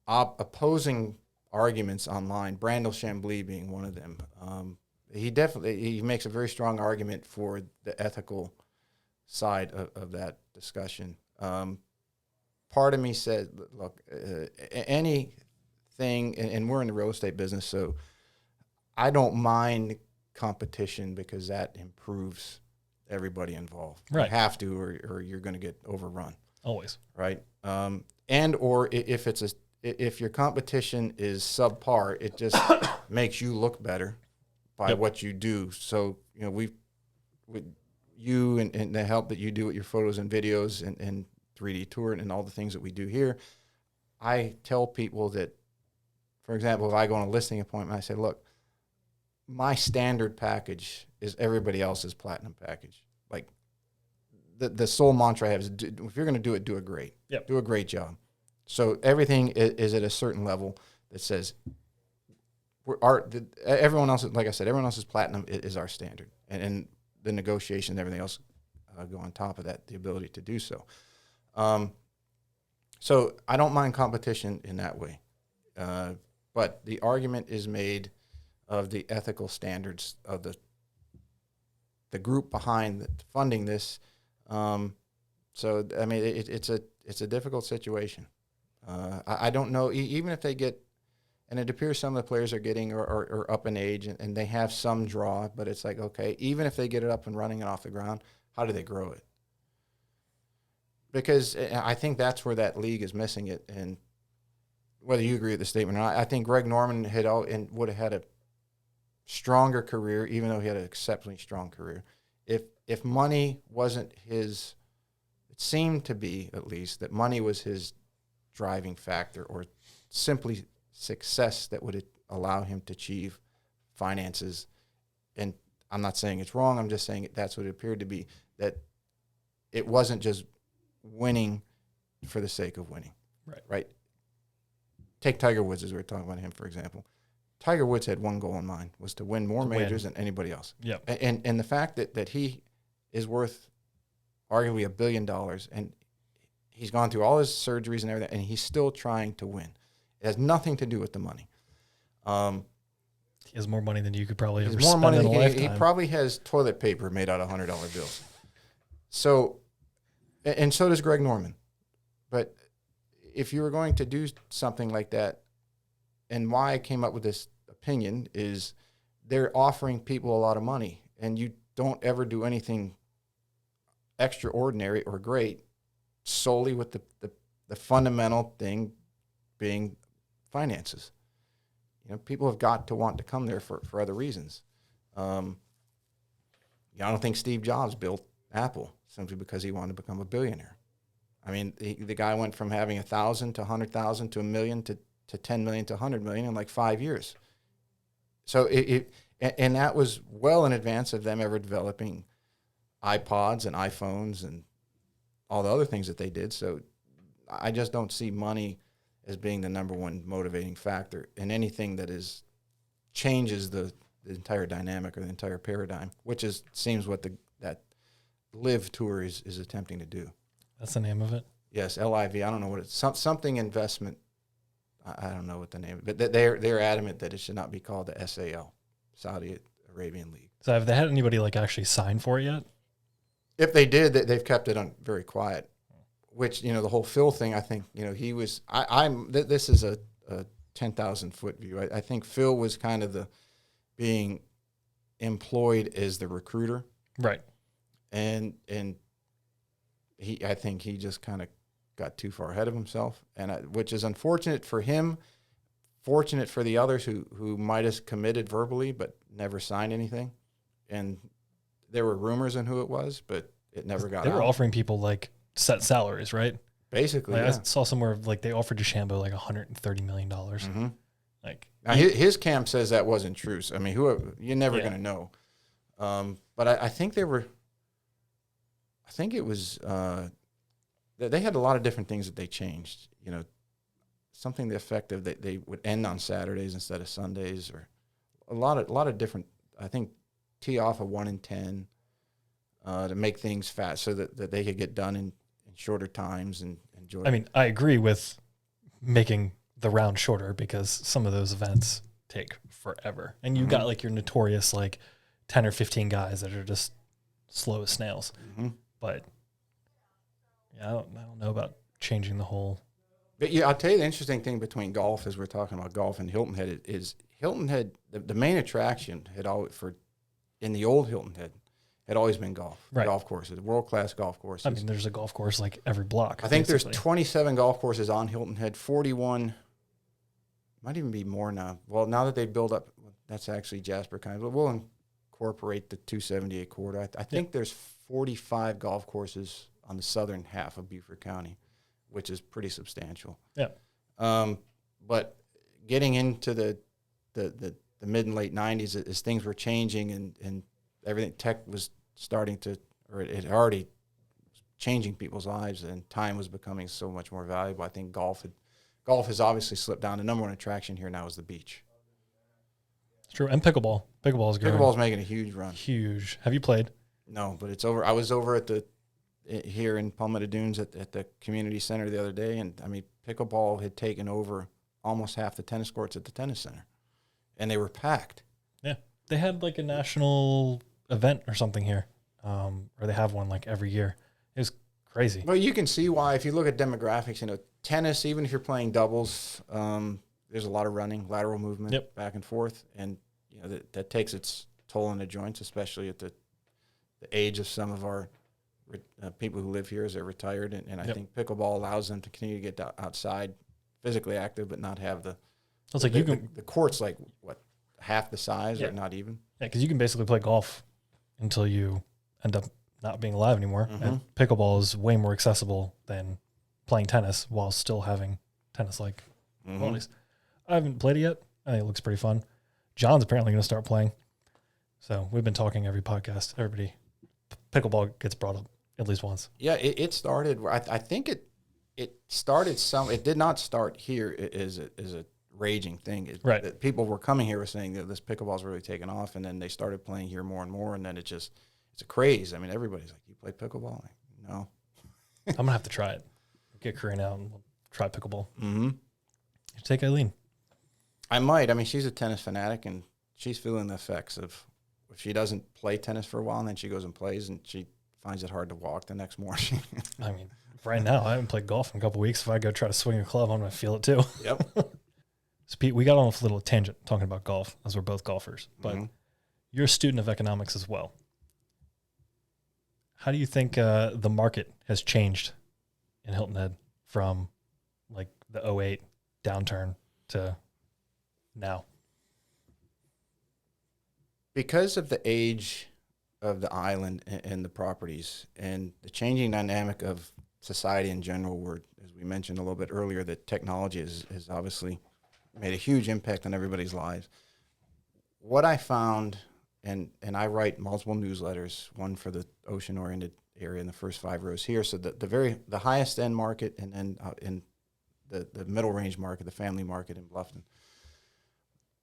opposing arguments online, Brandel Chambly being one of them, he makes a very strong argument for the ethical side of that discussion. Part of me said, look, anything, and we're in the real estate business, so I don't mind competition because that improves everybody involved. Right. You have to, or you're going to get overrun. Always. Right. And or if your competition is subpar, it just makes you look better by what you do. So you and the help that you do with your photos and videos and 3D tour and all the things that we do here, I tell people that, for example, if I go on a listing appointment, I say, look, my standard package is everybody else's platinum package. Like the sole mantra I have is, if you're going to do it, do it great. Yep. Do a great job. So everything is at a certain level that says everyone else, like I said, everyone else's platinum is our standard, and the negotiation and everything else go on top of that, the ability to do so. So I don't mind competition in that way, but the argument is made of the ethical standards of the group behind funding this. So I mean, it's a difficult situation. I don't know, even if they get, and it appears some of the players are getting or up in age and they have some draw, but it's like, okay, even if they get it up and running and off the ground, how do they grow it? Because I think that's where that league is missing it. And whether you agree with the statement or not, I think Greg Norman would have had a stronger career, even though he had an exceptionally strong career. If money wasn't his, it seemed to be at least that money was his driving factor, or simply success that would allow him to achieve finances. And I'm not saying it's wrong. I'm just saying that's what it appeared to be, that it wasn't just winning for the sake of winning. Right. Take Tiger Woods, as we were talking about him, for example. Tiger Woods had one goal in mind, was to win more majors than anybody else. Yep. And the fact that he is worth arguably $1 billion, and he's gone through all his surgeries and everything, and he's still trying to win. It has nothing to do with the money. He has more money than you could probably ever more spend money in a lifetime. He probably has toilet paper made out of $100 bills. So, and so does Greg Norman. But if you were going to do something like that, and why I came up with this opinion is they're offering people a lot of money, and you don't ever do anything extraordinary or great solely with the fundamental thing being finances. You know, people have got to want to come there for other reasons. I don't think Steve Jobs built Apple simply because he wanted to become a billionaire. I mean, the guy went from having 1,000 to 100,000 to 1 million to 10 million to 100 million in like 5 years. So and that was well in advance of them ever developing iPods and iPhones and all the other things that they did. So I just don't see money as being the number one motivating factor in anything that changes the entire dynamic or the entire paradigm, which seems what that Live Tour is attempting to do. That's the name of it? Yes, LIV. I don't know what it's, something investment. I don't know what the name, but they're adamant that it should not be called the SAL, Saudi Arabian League. So have they had anybody like actually sign for it yet? If they did, they've kept it very quiet. Which, the whole Phil thing, I think, he was. This is a 10,000-foot view. I think Phil was kind of being employed as the recruiter, right? And I think he just kind of got too far ahead of himself, which is unfortunate for him, fortunate for the others who might have committed verbally but never signed anything. And there were rumors on who it was, but it never got out. They were offering people like set salaries, right? Basically, like, yeah. I saw somewhere like they offered DeChambeau like $130 million. Mm-hmm. Like now, his camp says that wasn't true. So, I mean, you're never going to know. But I think they were. I think it was. They had a lot of different things that they changed. Something the effect of they would end on Saturdays instead of Sundays, or a lot of different. I think tee off a 1 in 10 to make things fast so that they could get done in shorter times and enjoy. I mean, I agree with making the round shorter because some of those events take forever, and you got like your notorious like 10 or 15 guys that are just slow as snails. Mm-hmm. But yeah, I don't know about changing the whole. But yeah, I'll tell you the interesting thing between golf, as we're talking about golf, and Hilton Head is Hilton Head. The main attraction in the old Hilton Head had always been golf. Right. Golf courses, world-class golf courses. I mean, there's a golf course like every block. I think basically. there's 27 golf courses on Hilton Head, 41, might even be more now. Well, now that they build up, that's actually Jasper County, but we'll incorporate the 278 corridor. I think there's 45 golf courses on the southern half of Beaufort County, which is pretty substantial. Yeah. But getting into the mid and late 90s, as things were changing and everything, tech was starting to, or it already was changing people's lives, and time was becoming so much more valuable. I think golf has obviously slipped down. The number one attraction here now is the beach. It's true. And pickleball. Pickleball is growing. Pickleball's making a huge run. Huge. Have you played? No, but it's over. I was over here in Palmetto Dunes at the community center the other day, and I mean, pickleball had taken over almost half the tennis courts at the tennis center, and they were packed. Yeah. They had like a national event or something here, or they have one like every year. It was crazy. Well, you can see why if you look at demographics. Tennis, even if you're playing doubles, there's a lot of running, lateral movement, back and forth, and that takes its toll on the joints, especially at the age of some of our people who live here as they're retired. And I think pickleball allows them to continue to get outside, physically active, but not have the court's like what, half the size or not even. Yeah, because you can basically play golf until you end up not being alive anymore. Mm-hmm. And pickleball is way more accessible than playing tennis while still having tennis-like qualities. I haven't played it yet. I think it looks pretty fun. John's apparently going to start playing. So we've been talking every podcast. Everybody, pickleball gets brought up at least once. Yeah, it started. I think it started it did not start here as a raging thing. Right. People were coming here saying that this pickleball's really taken off, and then they started playing here more and more, and then it's a craze. I mean, everybody's like, "You play pickleball?" Like, no. I'm going to have to try it. Get Corinne out and we'll try pickleball. Mm-hmm. You take Eileen. I might. I mean, she's a tennis fanatic, and she's feeling the effects of if she doesn't play tennis for a while, and then she goes and plays, and she finds it hard to walk the next morning. I mean, right now, I haven't played golf in a couple of weeks. If I go try to swing a club, I'm going to feel it too. Yep. So, Pete, we got on a little tangent talking about golf, as we're both golfers, but you're a student of economics as well. How do you think the market has changed in Hilton Head from like the 2008 downturn to now? Because of the age of the island and the properties and the changing dynamic of society in general, where, as we mentioned a little bit earlier, that technology has obviously made a huge impact on everybody's lives. What I found, and I write multiple newsletters, one for the ocean-oriented area in the first 5 rows here, so the highest end market, and then in the middle range market, the family market in Bluffton.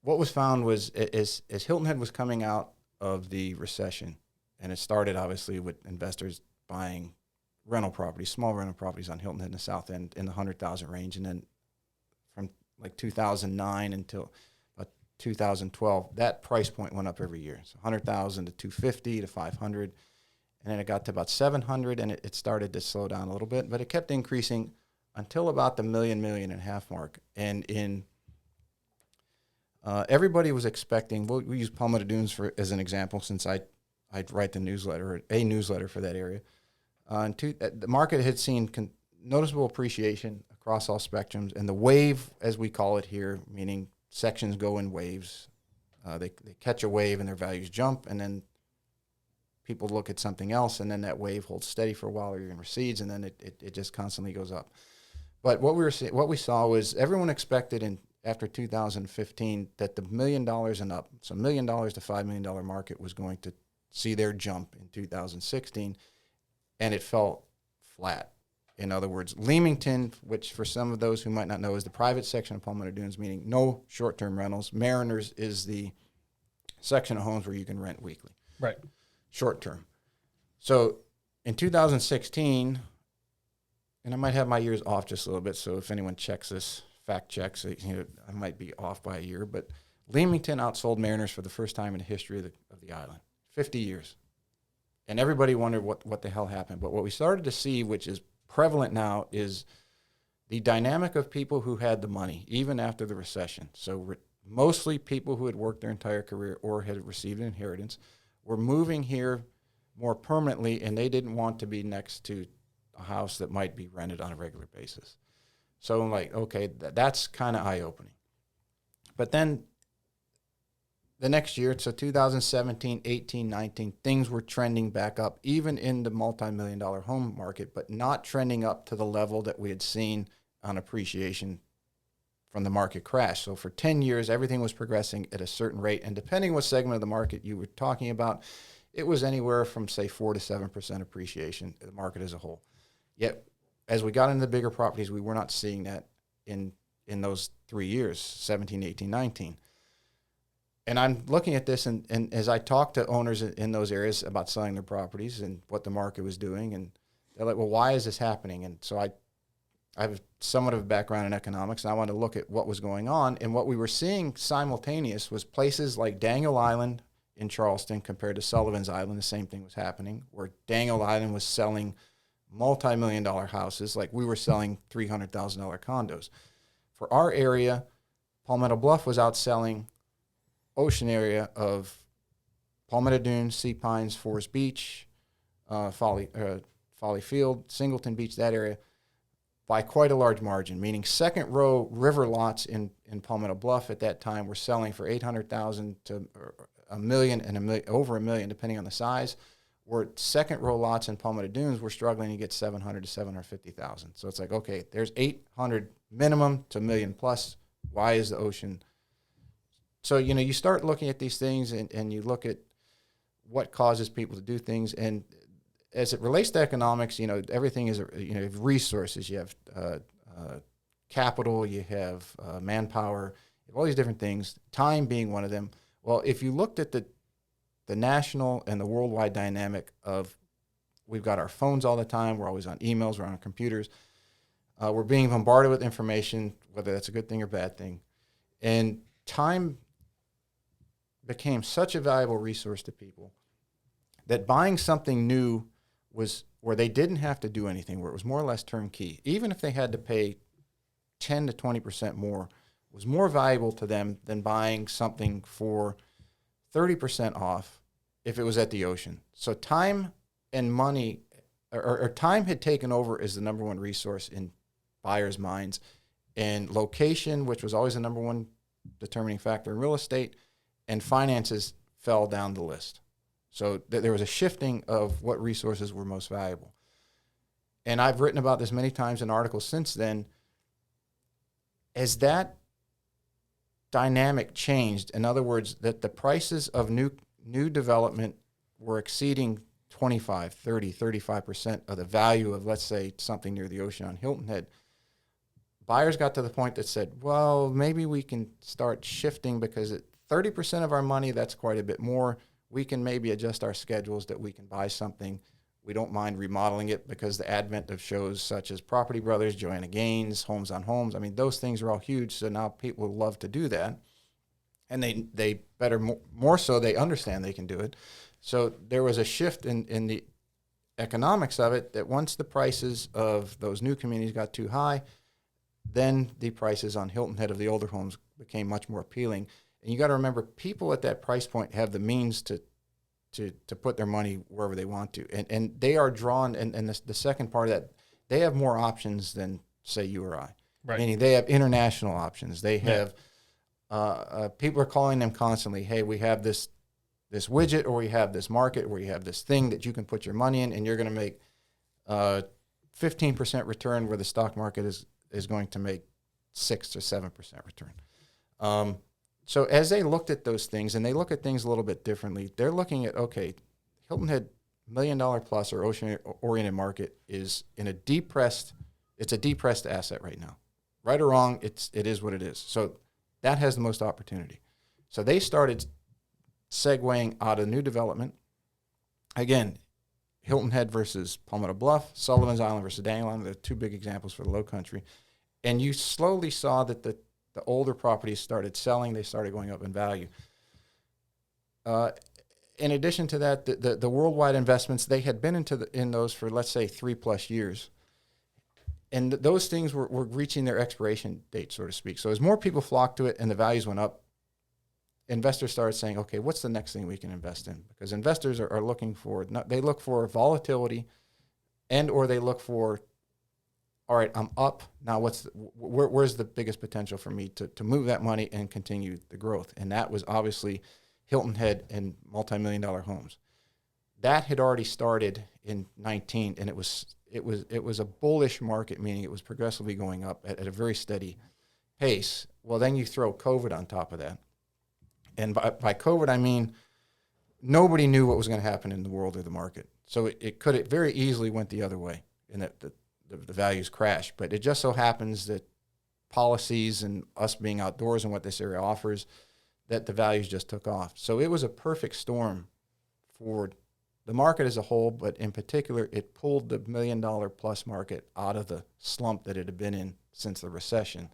What was found was as Hilton Head was coming out of the recession, and it started obviously with investors buying rental properties, small rental properties on Hilton Head in the south end in the 100,000 range, and then from like 2009 until 2012, that price point went up every year. So 100,000 to 250 to 500, and then it got to about 700, and it started to slow down a little bit, but it kept increasing until about the million and a half mark. And everybody was expecting. We use Palmetto Dunes as an example, since I'd write a newsletter for that area. The market had seen noticeable appreciation across all spectrums, and the wave, as we call it here, meaning sections go in waves. They catch a wave and their values jump, and then people look at something else, and then that wave holds steady for a while or even recedes, and then it just constantly goes up. But what we saw was everyone expected after 2015 that the $1 million and up, so $1 million to $5 million market was going to see their jump in 2016, and it fell flat. In other words, Leamington, which for some of those who might not know is the private section of Palmetto Dunes, meaning no short-term rentals. Mariners is the section of homes where you can rent weekly. Right. Short-term. So in 2016, and I might have my years off just a little bit, so if anyone checks this, fact checks, I might be off by a year, but Leamington outsold Mariners for the first time in the history of the island, 50 years. And everybody wondered what the hell happened. But what we started to see, which is prevalent now, is the dynamic of people who had the money, even after the recession. So mostly people who had worked their entire career or had received an inheritance were moving here more permanently, and they didn't want to be next to a house that might be rented on a regular basis. So I'm like, okay, that's kind of eye-opening. But then the next year, so 2017, 18, 19, things were trending back up, even in the multi-million-dollar home market, but not trending up to the level that we had seen on appreciation from the market crash. So for 10 years, everything was progressing at a certain rate, and depending what segment of the market you were talking about, it was anywhere from, say, 4 to 7% appreciation, the market as a whole. Yet, as we got into the bigger properties, we were not seeing that in those 3 years, 17, 18, 19. And I'm looking at this, and as I talk to owners in those areas about selling their properties and what the market was doing, and they're like, well, why is this happening? And so I have somewhat of a background in economics, and I wanted to look at what was going on. And what we were seeing simultaneous was places like Daniel Island in Charleston compared to Sullivan's Island. The same thing was happening, where Daniel Island was selling multi-million-dollar houses like we were selling $300,000 condos. For our area, Palmetto Bluff was outselling ocean area of Palmetto Dunes, Sea Pines, Forest Beach, Folly Field, Singleton Beach, that area, by quite a large margin, meaning second row river lots in Palmetto Bluff at that time were selling for $800,000 to $1 million and over $1 million, depending on the size, where second row lots in Palmetto Dunes were struggling to get $700,000 to $750,000. So it's like, okay, there's $800,000 minimum to $1 million plus. Why is the ocean? So, you start looking at these things and you look at what causes people to do things. And as it relates to economics, everything is, you have resources, you have capital, you have manpower, you have all these different things, time being one of them. Well, if you looked at the national and the worldwide dynamic of, we've got our phones all the time, we're always on emails, we're on our computers, we're being bombarded with information, whether that's a good thing or bad thing. And time became such a valuable resource to people that buying something new was where they didn't have to do anything, where it was more or less turnkey, even if they had to pay 10 to 20% more, was more valuable to them than buying something for 30% off if it was at the ocean. So time and money, or time had taken over as the number one resource in buyers' minds, and location, which was always the number one determining factor in real estate, and finances fell down the list. So there was a shifting of what resources were most valuable. And I've written about this many times in articles since then. As that dynamic changed, in other words, that the prices of new development were exceeding 25, 30, 35% of the value of, let's say, something near the ocean on Hilton Head, buyers got to the point that said, well, maybe we can start shifting, because at 30% of our money, that's quite a bit more. We can maybe adjust our schedules that we can buy something. We don't mind remodeling it, because the advent of shows such as Property Brothers, Joanna Gaines, Homes on Homes, I mean, those things are all huge. So now people love to do that. And they better, more so, they understand they can do it. So there was a shift in the economics of it, that once the prices of those new communities got too high, then the prices on Hilton Head of the older homes became much more appealing. And you got to remember, people at that price point have the means to put their money wherever they want to. And they are drawn, and the second part of that, they have more options than, say, you or I. Right. Meaning they have international options. They have, people are calling them constantly, hey, we have this widget, or we have this market, where you have this thing that you can put your money in, and you're going to make 15% return, where the stock market is going to make 6 or 7% return. So as they looked at those things, and they look at things a little bit differently, they're looking at, okay, Hilton Head $1 million plus or ocean-oriented market is in a depressed asset right now. Right or wrong, it is what it is. So that has the most opportunity. So they started segueing out of new development. Again, Hilton Head versus Palmetto Bluff, Sullivan's Island versus Daniel Island, they're two big examples for the Lowcountry. And you slowly saw that the older properties started selling, they started going up in value. In addition to that, the worldwide investments, they had been in those for, let's say, 3+ years. And those things were reaching their expiration date, so to speak. So as more people flocked to it and the values went up, investors started saying, okay, what's the next thing we can invest in? Because investors are looking for, they look for volatility, or they look for, all right, I'm up. Now where's the biggest potential for me to move that money and continue the growth? And that was obviously Hilton Head and multi-million-dollar homes. That had already started in 19, and it was a bullish market, meaning it was progressively going up at a very steady pace. Well, then you throw COVID on top of that. And by COVID, I mean nobody knew what was going to happen in the world or the market. So it very easily went the other way, and that the values crashed. But it just so happens that policies and us being outdoors and what this area offers, that the values just took off. So it was a perfect storm for the market as a whole, but in particular, it pulled the $1 million plus market out of the slump that it had been in since the recession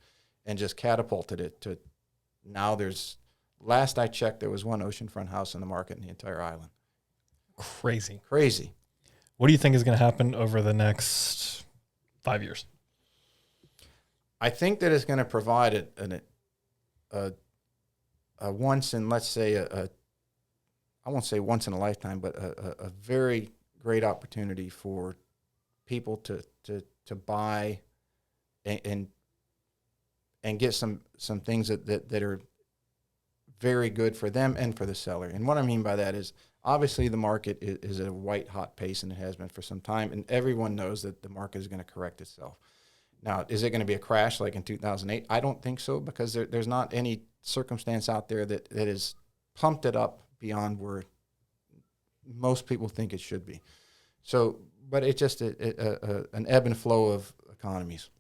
and just catapulted it to now last I checked, there was one oceanfront house in the market in the entire island. Crazy. What do you think is going to happen over the next 5 years? I think that it's going to provide a once in, let's say, I won't say once in a lifetime, but a very great opportunity for people to buy and get some things that are very good for them and for the seller. And what I mean by that is, obviously the market is at a white hot pace, and it has been for some time, and everyone knows that the market is going to correct itself. Now, is it going to be a crash like in 2008? I don't think so, because there's not any circumstance out there that has pumped it up beyond where most people think it should be. So, but it's just an ebb and flow of economies.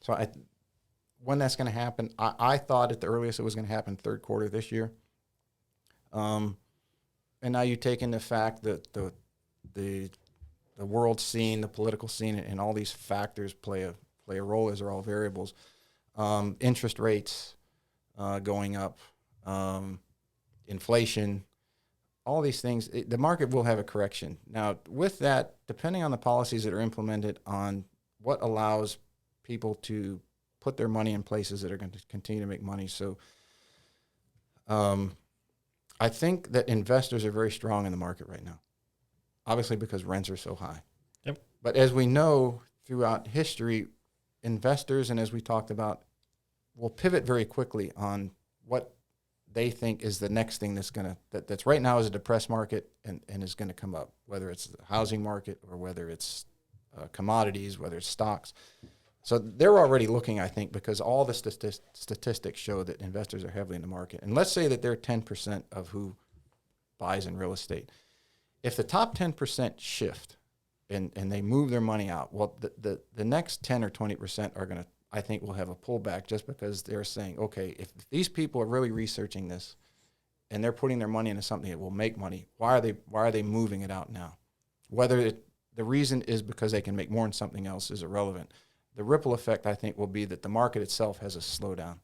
So when that's going to happen, I thought at the earliest it was going to happen third quarter this year. And now you take into fact that the world scene, the political scene, and all these factors play a role. These are all variables. Interest rates going up, inflation, all these things. The market will have a correction. Now, with that, depending on the policies that are implemented on what allows people to put their money in places that are going to continue to make money. So I think that investors are very strong in the market right now, obviously because rents are so high. Yep. But as we know throughout history, investors, and as we talked about, will pivot very quickly on what they think is the next thing that's right now is a depressed market and is going to come up, whether it's the housing market or whether it's commodities, whether it's stocks. So they're already looking, I think, because all the statistics show that investors are heavily in the market. And let's say that they're 10% of who buys in real estate. If the top 10% shift and they move their money out, well, the next 10 or 20% are going to, I think, will have a pullback just because they're saying, okay, if these people are really researching this and they're putting their money into something that will make money, why are they moving it out now? Whether the reason is because they can make more in something else is irrelevant. The ripple effect, I think, will be that the market itself has a slowdown.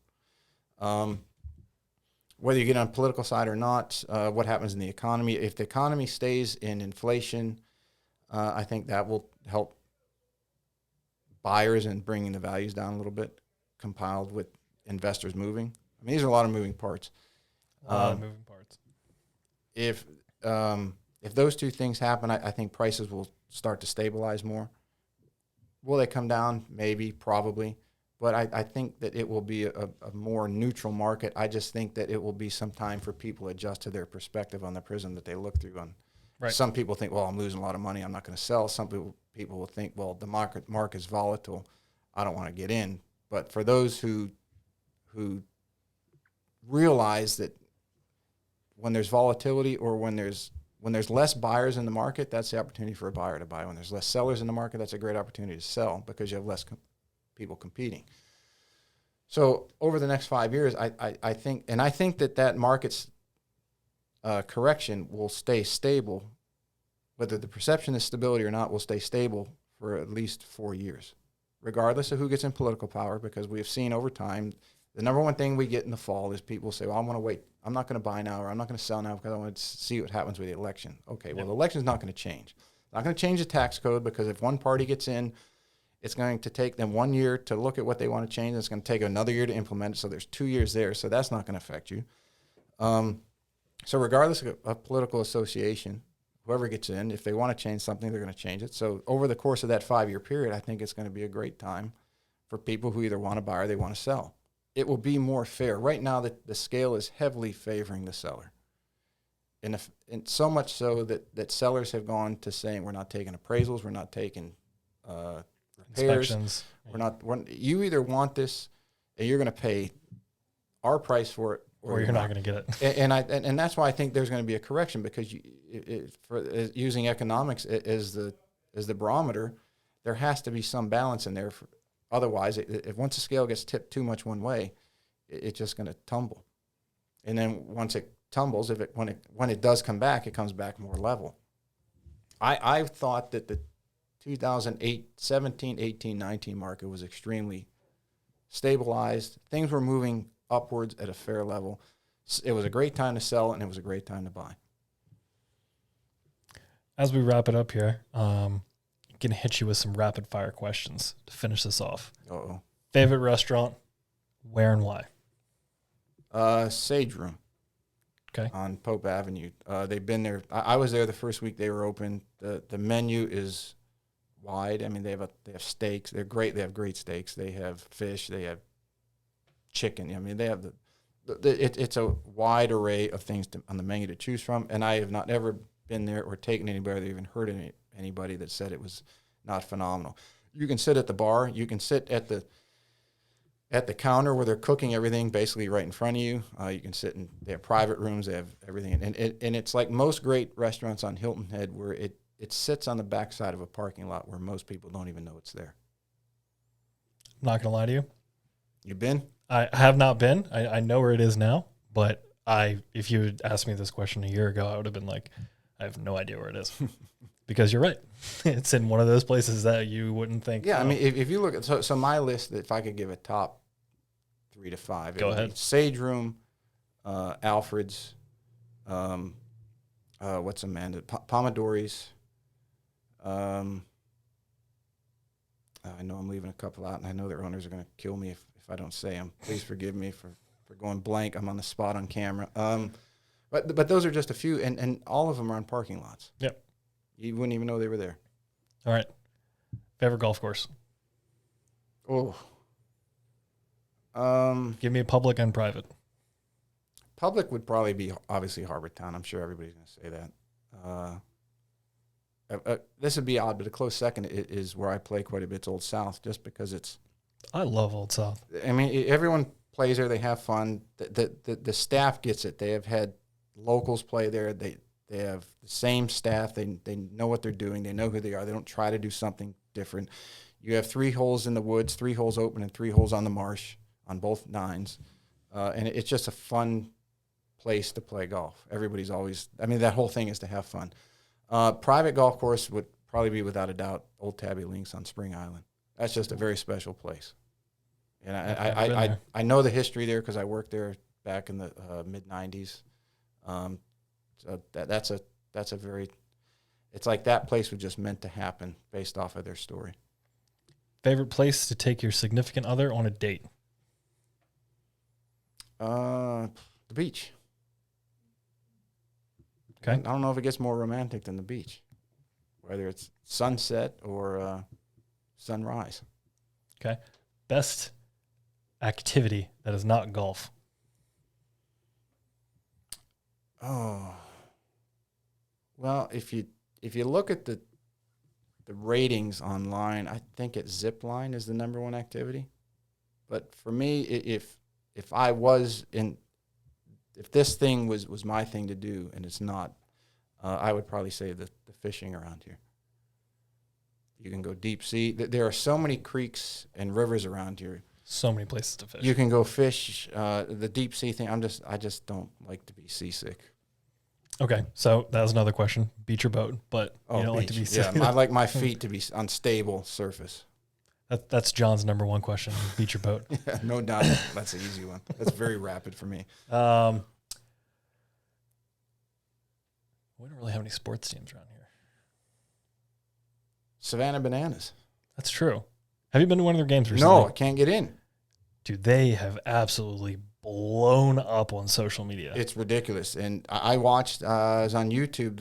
Whether you get on the political side or not, what happens in the economy. If the economy stays in inflation, I think that will help buyers and bringing the values down a little bit, compiled with investors moving. I mean, these are a lot of moving parts. If those two things happen, I think prices will start to stabilize more. Will they come down? Maybe, probably. But I think that it will be a more neutral market. I just think that it will be some time for people to adjust to their perspective on the prism that they look through. Right. Some people think, well, I'm losing a lot of money, I'm not going to sell. Some people will think, well, the market is volatile, I don't want to get in. But for those who realize that when there's volatility or when there's less buyers in the market, that's the opportunity for a buyer to buy. When there's less sellers in the market, that's a great opportunity to sell because you have less people competing. So over the next 5 years, I think that market's correction will stay stable. Whether the perception is stability or not, will stay stable for at least 4 years, regardless of who gets in political power, because we have seen over time, the number one thing we get in the fall is people say, well, I'm going to wait. I'm not going to buy now, or I'm not going to sell now because I want to see what happens with the election. Okay, well, the election's not going to change. It's not going to change the tax code, because if one party gets in, it's going to take them 1 year to look at what they want to change. And it's going to take another year to implement it. So there's 2 years there. So that's not going to affect you. So regardless of political association, whoever gets in, if they want to change something, they're going to change it. So over the course of that 5 year period, I think it's going to be a great time for people who either want to buy or they want to sell. It will be more fair. Right now, the scale is heavily favoring the seller. And so much so that sellers have gone to saying, we're not taking appraisals, we're not taking repairs. Inspections. You either want this and you're going to pay our price for it, or you're not going to get it. And that's why I think there's going to be a correction, because using economics as the barometer, there has to be some balance in there. Otherwise, if once the scale gets tipped too much one way, it's just going to tumble. And then once it tumbles, when it does come back, it comes back more level. I've thought that the 2008, 17, 18, 19 market was extremely stabilized. Things were moving upwards at a fair level. It was a great time to sell, and it was a great time to buy. As we wrap it up here, I'm going to hit you with some rapid fire questions to finish this off. Uh-oh. Favorite restaurant, where and why? Sage Room. Okay. On Pope Avenue. They've been there. I was there the first week they were open. The menu is wide. I mean, they have steaks. They're great. They have great steaks. They have fish. They have chicken. I mean, they have it's a wide array of things on the menu to choose from. And I have not ever been there or taken anybody or even heard anybody that said it was not phenomenal. You can sit at the bar. You can sit at the counter where they're cooking everything basically right in front of you. You can sit in, they have private rooms, they have everything. And it's like most great restaurants on Hilton Head, where it sits on the backside of a parking lot where most people don't even know it's there. I'm not going to lie to you. You been? I have not been. I know where it is now, but if you had asked me this question a year ago, I would have been like, I have no idea where it is. Because you're right. It's in one of those places that you wouldn't think. Yeah, I mean, if you look at, so my list, if I could give a top 3 to 5. Go ahead. Sage Room, Alfred's, what's Amanda? Pomodori's. I know I'm leaving a couple out, and I know their owners are going to kill me if I don't say them. Please forgive me for going blank. I'm on the spot on camera. But those are just a few, and all of them are on parking lots. Yep. You wouldn't even know they were there. All right. Favorite golf course? Oh. Give me a public and private. Public would probably be obviously Harbor Town. I'm sure everybody's going to say that. This would be odd, but a close second is where I play quite a bit. It's Old South, just because it's. I love Old South. I mean, everyone plays there. They have fun. The staff gets it. They have had locals play there. They have the same staff. They know what they're doing. They know who they are. They don't try to do something different. You have 3 holes in the woods, 3 holes open, and 3 holes on the marsh on both nines. And it's just a fun place to play golf. Everybody's always, I mean, that whole thing is to have fun. Private golf course would probably be, without a doubt, Old Tabby Links on Spring Island. That's just a very special place. And I know the history there because I worked there back in the mid-'90s. So that's a very, it's like that place was just meant to happen based off of their story. Favorite place to take your significant other on a date? The beach. Okay. I don't know if it gets more romantic than the beach, whether it's sunset or sunrise. Okay. Best activity that is not golf? Oh. Well, if you look at the ratings online, I think zip line is the number 1 activity. But for me, if this thing was my thing to do and it's not, I would probably say the fishing around here. You can go deep sea. There are so many creeks and rivers around here. So many places to fish. You can go fish. The deep sea thing, I just don't like to be seasick. Okay, so that was another question. Beach or boat, but you don't like to be seasick. Yeah, I like my feet to be on stable surface. That's John's number 1 question. Beach or boat? Yeah, no doubt. That's an easy one. That's very rapid for me. We don't really have any sports teams around here. Savannah Bananas. That's true. Have you been to one of their games recently? No, I can't get in. Dude, they have absolutely blown up on social media. It's ridiculous. And I watched, it was on YouTube,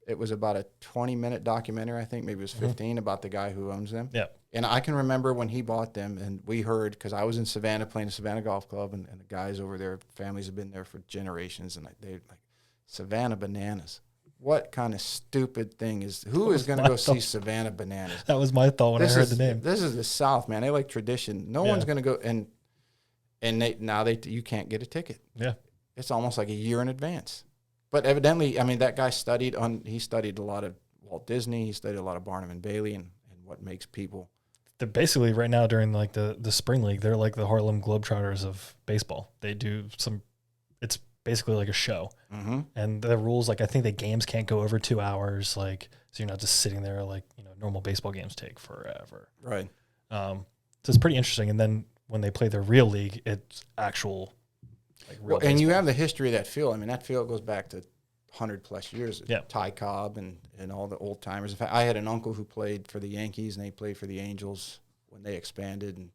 it was about a 20-minute documentary, I think, maybe it was 15, about the guy who owns them. Yeah. And I can remember when he bought them, and we heard, because I was in Savannah playing the Savannah Golf Club, and the guys over there, families have been there for generations, and they're like, Savannah Bananas. What kind of stupid thing who is going to go see Savannah Bananas? That was my thought when I heard the name. This is the South, man. They like tradition. No one's going to go, and And you can't get a ticket. Yeah. It's almost like a year in advance. But evidently, I mean, that guy studied a lot of Walt Disney. He studied a lot of Barnum and Bailey and what makes people. They're basically right now during like the spring league, they're like the Harlem Globetrotters of baseball. They do it's basically like a show. Mm-hmm. And the rules, like I think the games can't go over 2 hours. Like, so you're not just sitting there like, normal baseball games take forever. Right. So it's pretty interesting. And then when they play their real league, it's actual like real and you baseball. have the history of that field. I mean, that field goes back to 100+ years. Yeah. Ty Cobb and all the old timers. In fact, I had an uncle who played for the Yankees and they played for the Angels when they expanded. And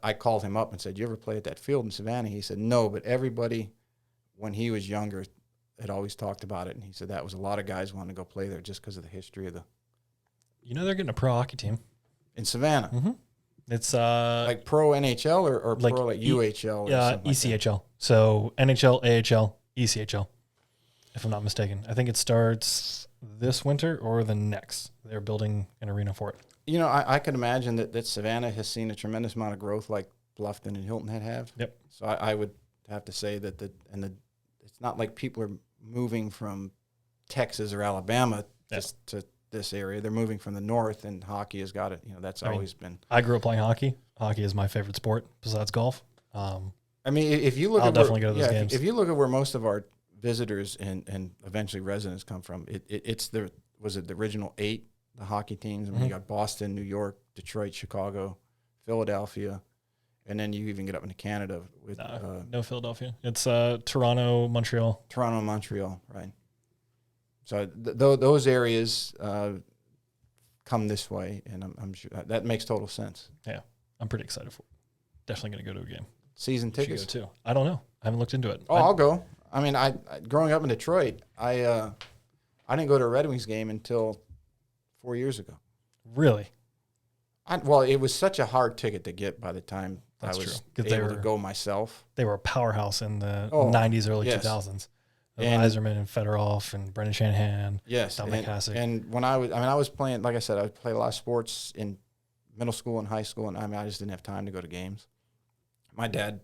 I called him up and said, "You ever play at that field in Savannah?" He said, "No, but everybody when he was younger had always talked about it." And he said that was a lot of guys wanting to go play there just because of the history of the. They're getting a pro hockey team In Savannah. Mm-hmm. It's like pro NHL or like pro like UHL? Yeah, ECHL. So NHL, AHL, ECHL, if I'm not mistaken. I think it starts this winter or the next. They're building an arena for it. I can imagine that Savannah has seen a tremendous amount of growth like Bluffton and Hilton Head have. Yep. So I would have to say that it's not like people are moving from Texas or Alabama just to this area. They're moving from the north, and hockey has got it. That's always been. I grew up playing hockey. Hockey is my favorite sport besides golf. I mean, if you look I'll at definitely go to those games. If you look at where most of our visitors and eventually residents come from, it's the original 8, the hockey teams. I mean, you got Boston, New York, Detroit, Chicago, Philadelphia, and then you even get up into Canada with no Philadelphia. It's Toronto, Montreal. Toronto, Montreal, right? So those areas come this way, and I'm sure that makes total sense. Yeah, I'm pretty excited for it. Definitely going to go to a game. Season tickets too. I don't know. I haven't looked into it. I'll go. I mean, I growing up in Detroit, I didn't go to a Red Wings game until 4 years ago. Really? Well, it was such a hard ticket to get by the time I was true. able to go myself. They were a powerhouse in the 90s, early yes. 2000s. Iserman and Fedorov and Brendan Shanahan. Yes. Dominic Hasek. And when I was playing, like I said, I played a lot of sports in middle school and high school, and I just didn't have time to go to games. My dad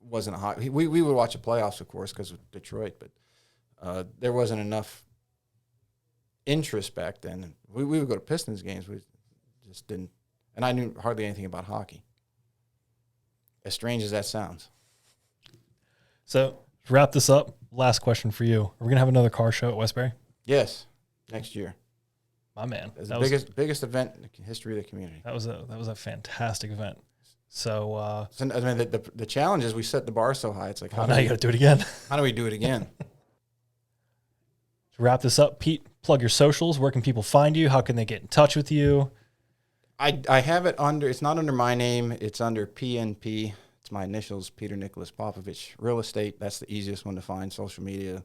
wasn't a hockey. We would watch the playoffs, of course, because of Detroit, but there wasn't enough interest back then. We would go to Pistons games. We just didn't. And I knew hardly anything about hockey. As strange as that sounds. So, to wrap this up, last question for you. Are we going to have another car show at Westbury? Yes, next year. My man. It's the biggest event in the history of the community. That was a fantastic event. So, I mean, the challenge is we set the bar so high. It's like, now you got to do it again. How do we do it again? To wrap this up, Pete, plug your socials. Where can people find you? How can they get in touch with you? I have it under, it's not under my name. It's under PNP. It's my initials, Peter Nicholas Popovich. Real estate, that's the easiest one to find. Social media,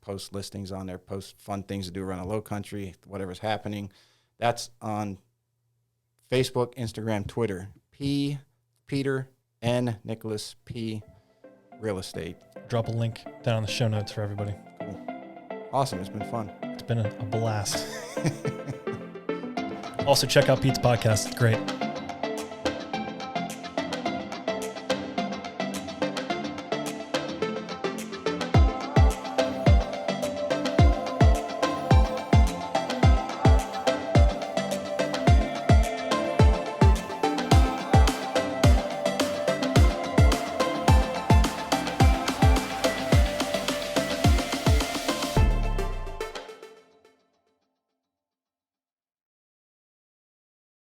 post listings on there, post fun things to do around the Lowcountry, whatever's happening. That's on Facebook, Instagram, Twitter. Peter N. Nicholas P. Real Estate. Drop a link down in the show notes for everybody. Cool. Awesome. It's been fun. It's been a blast. Also, check out Pete's podcast. It's great.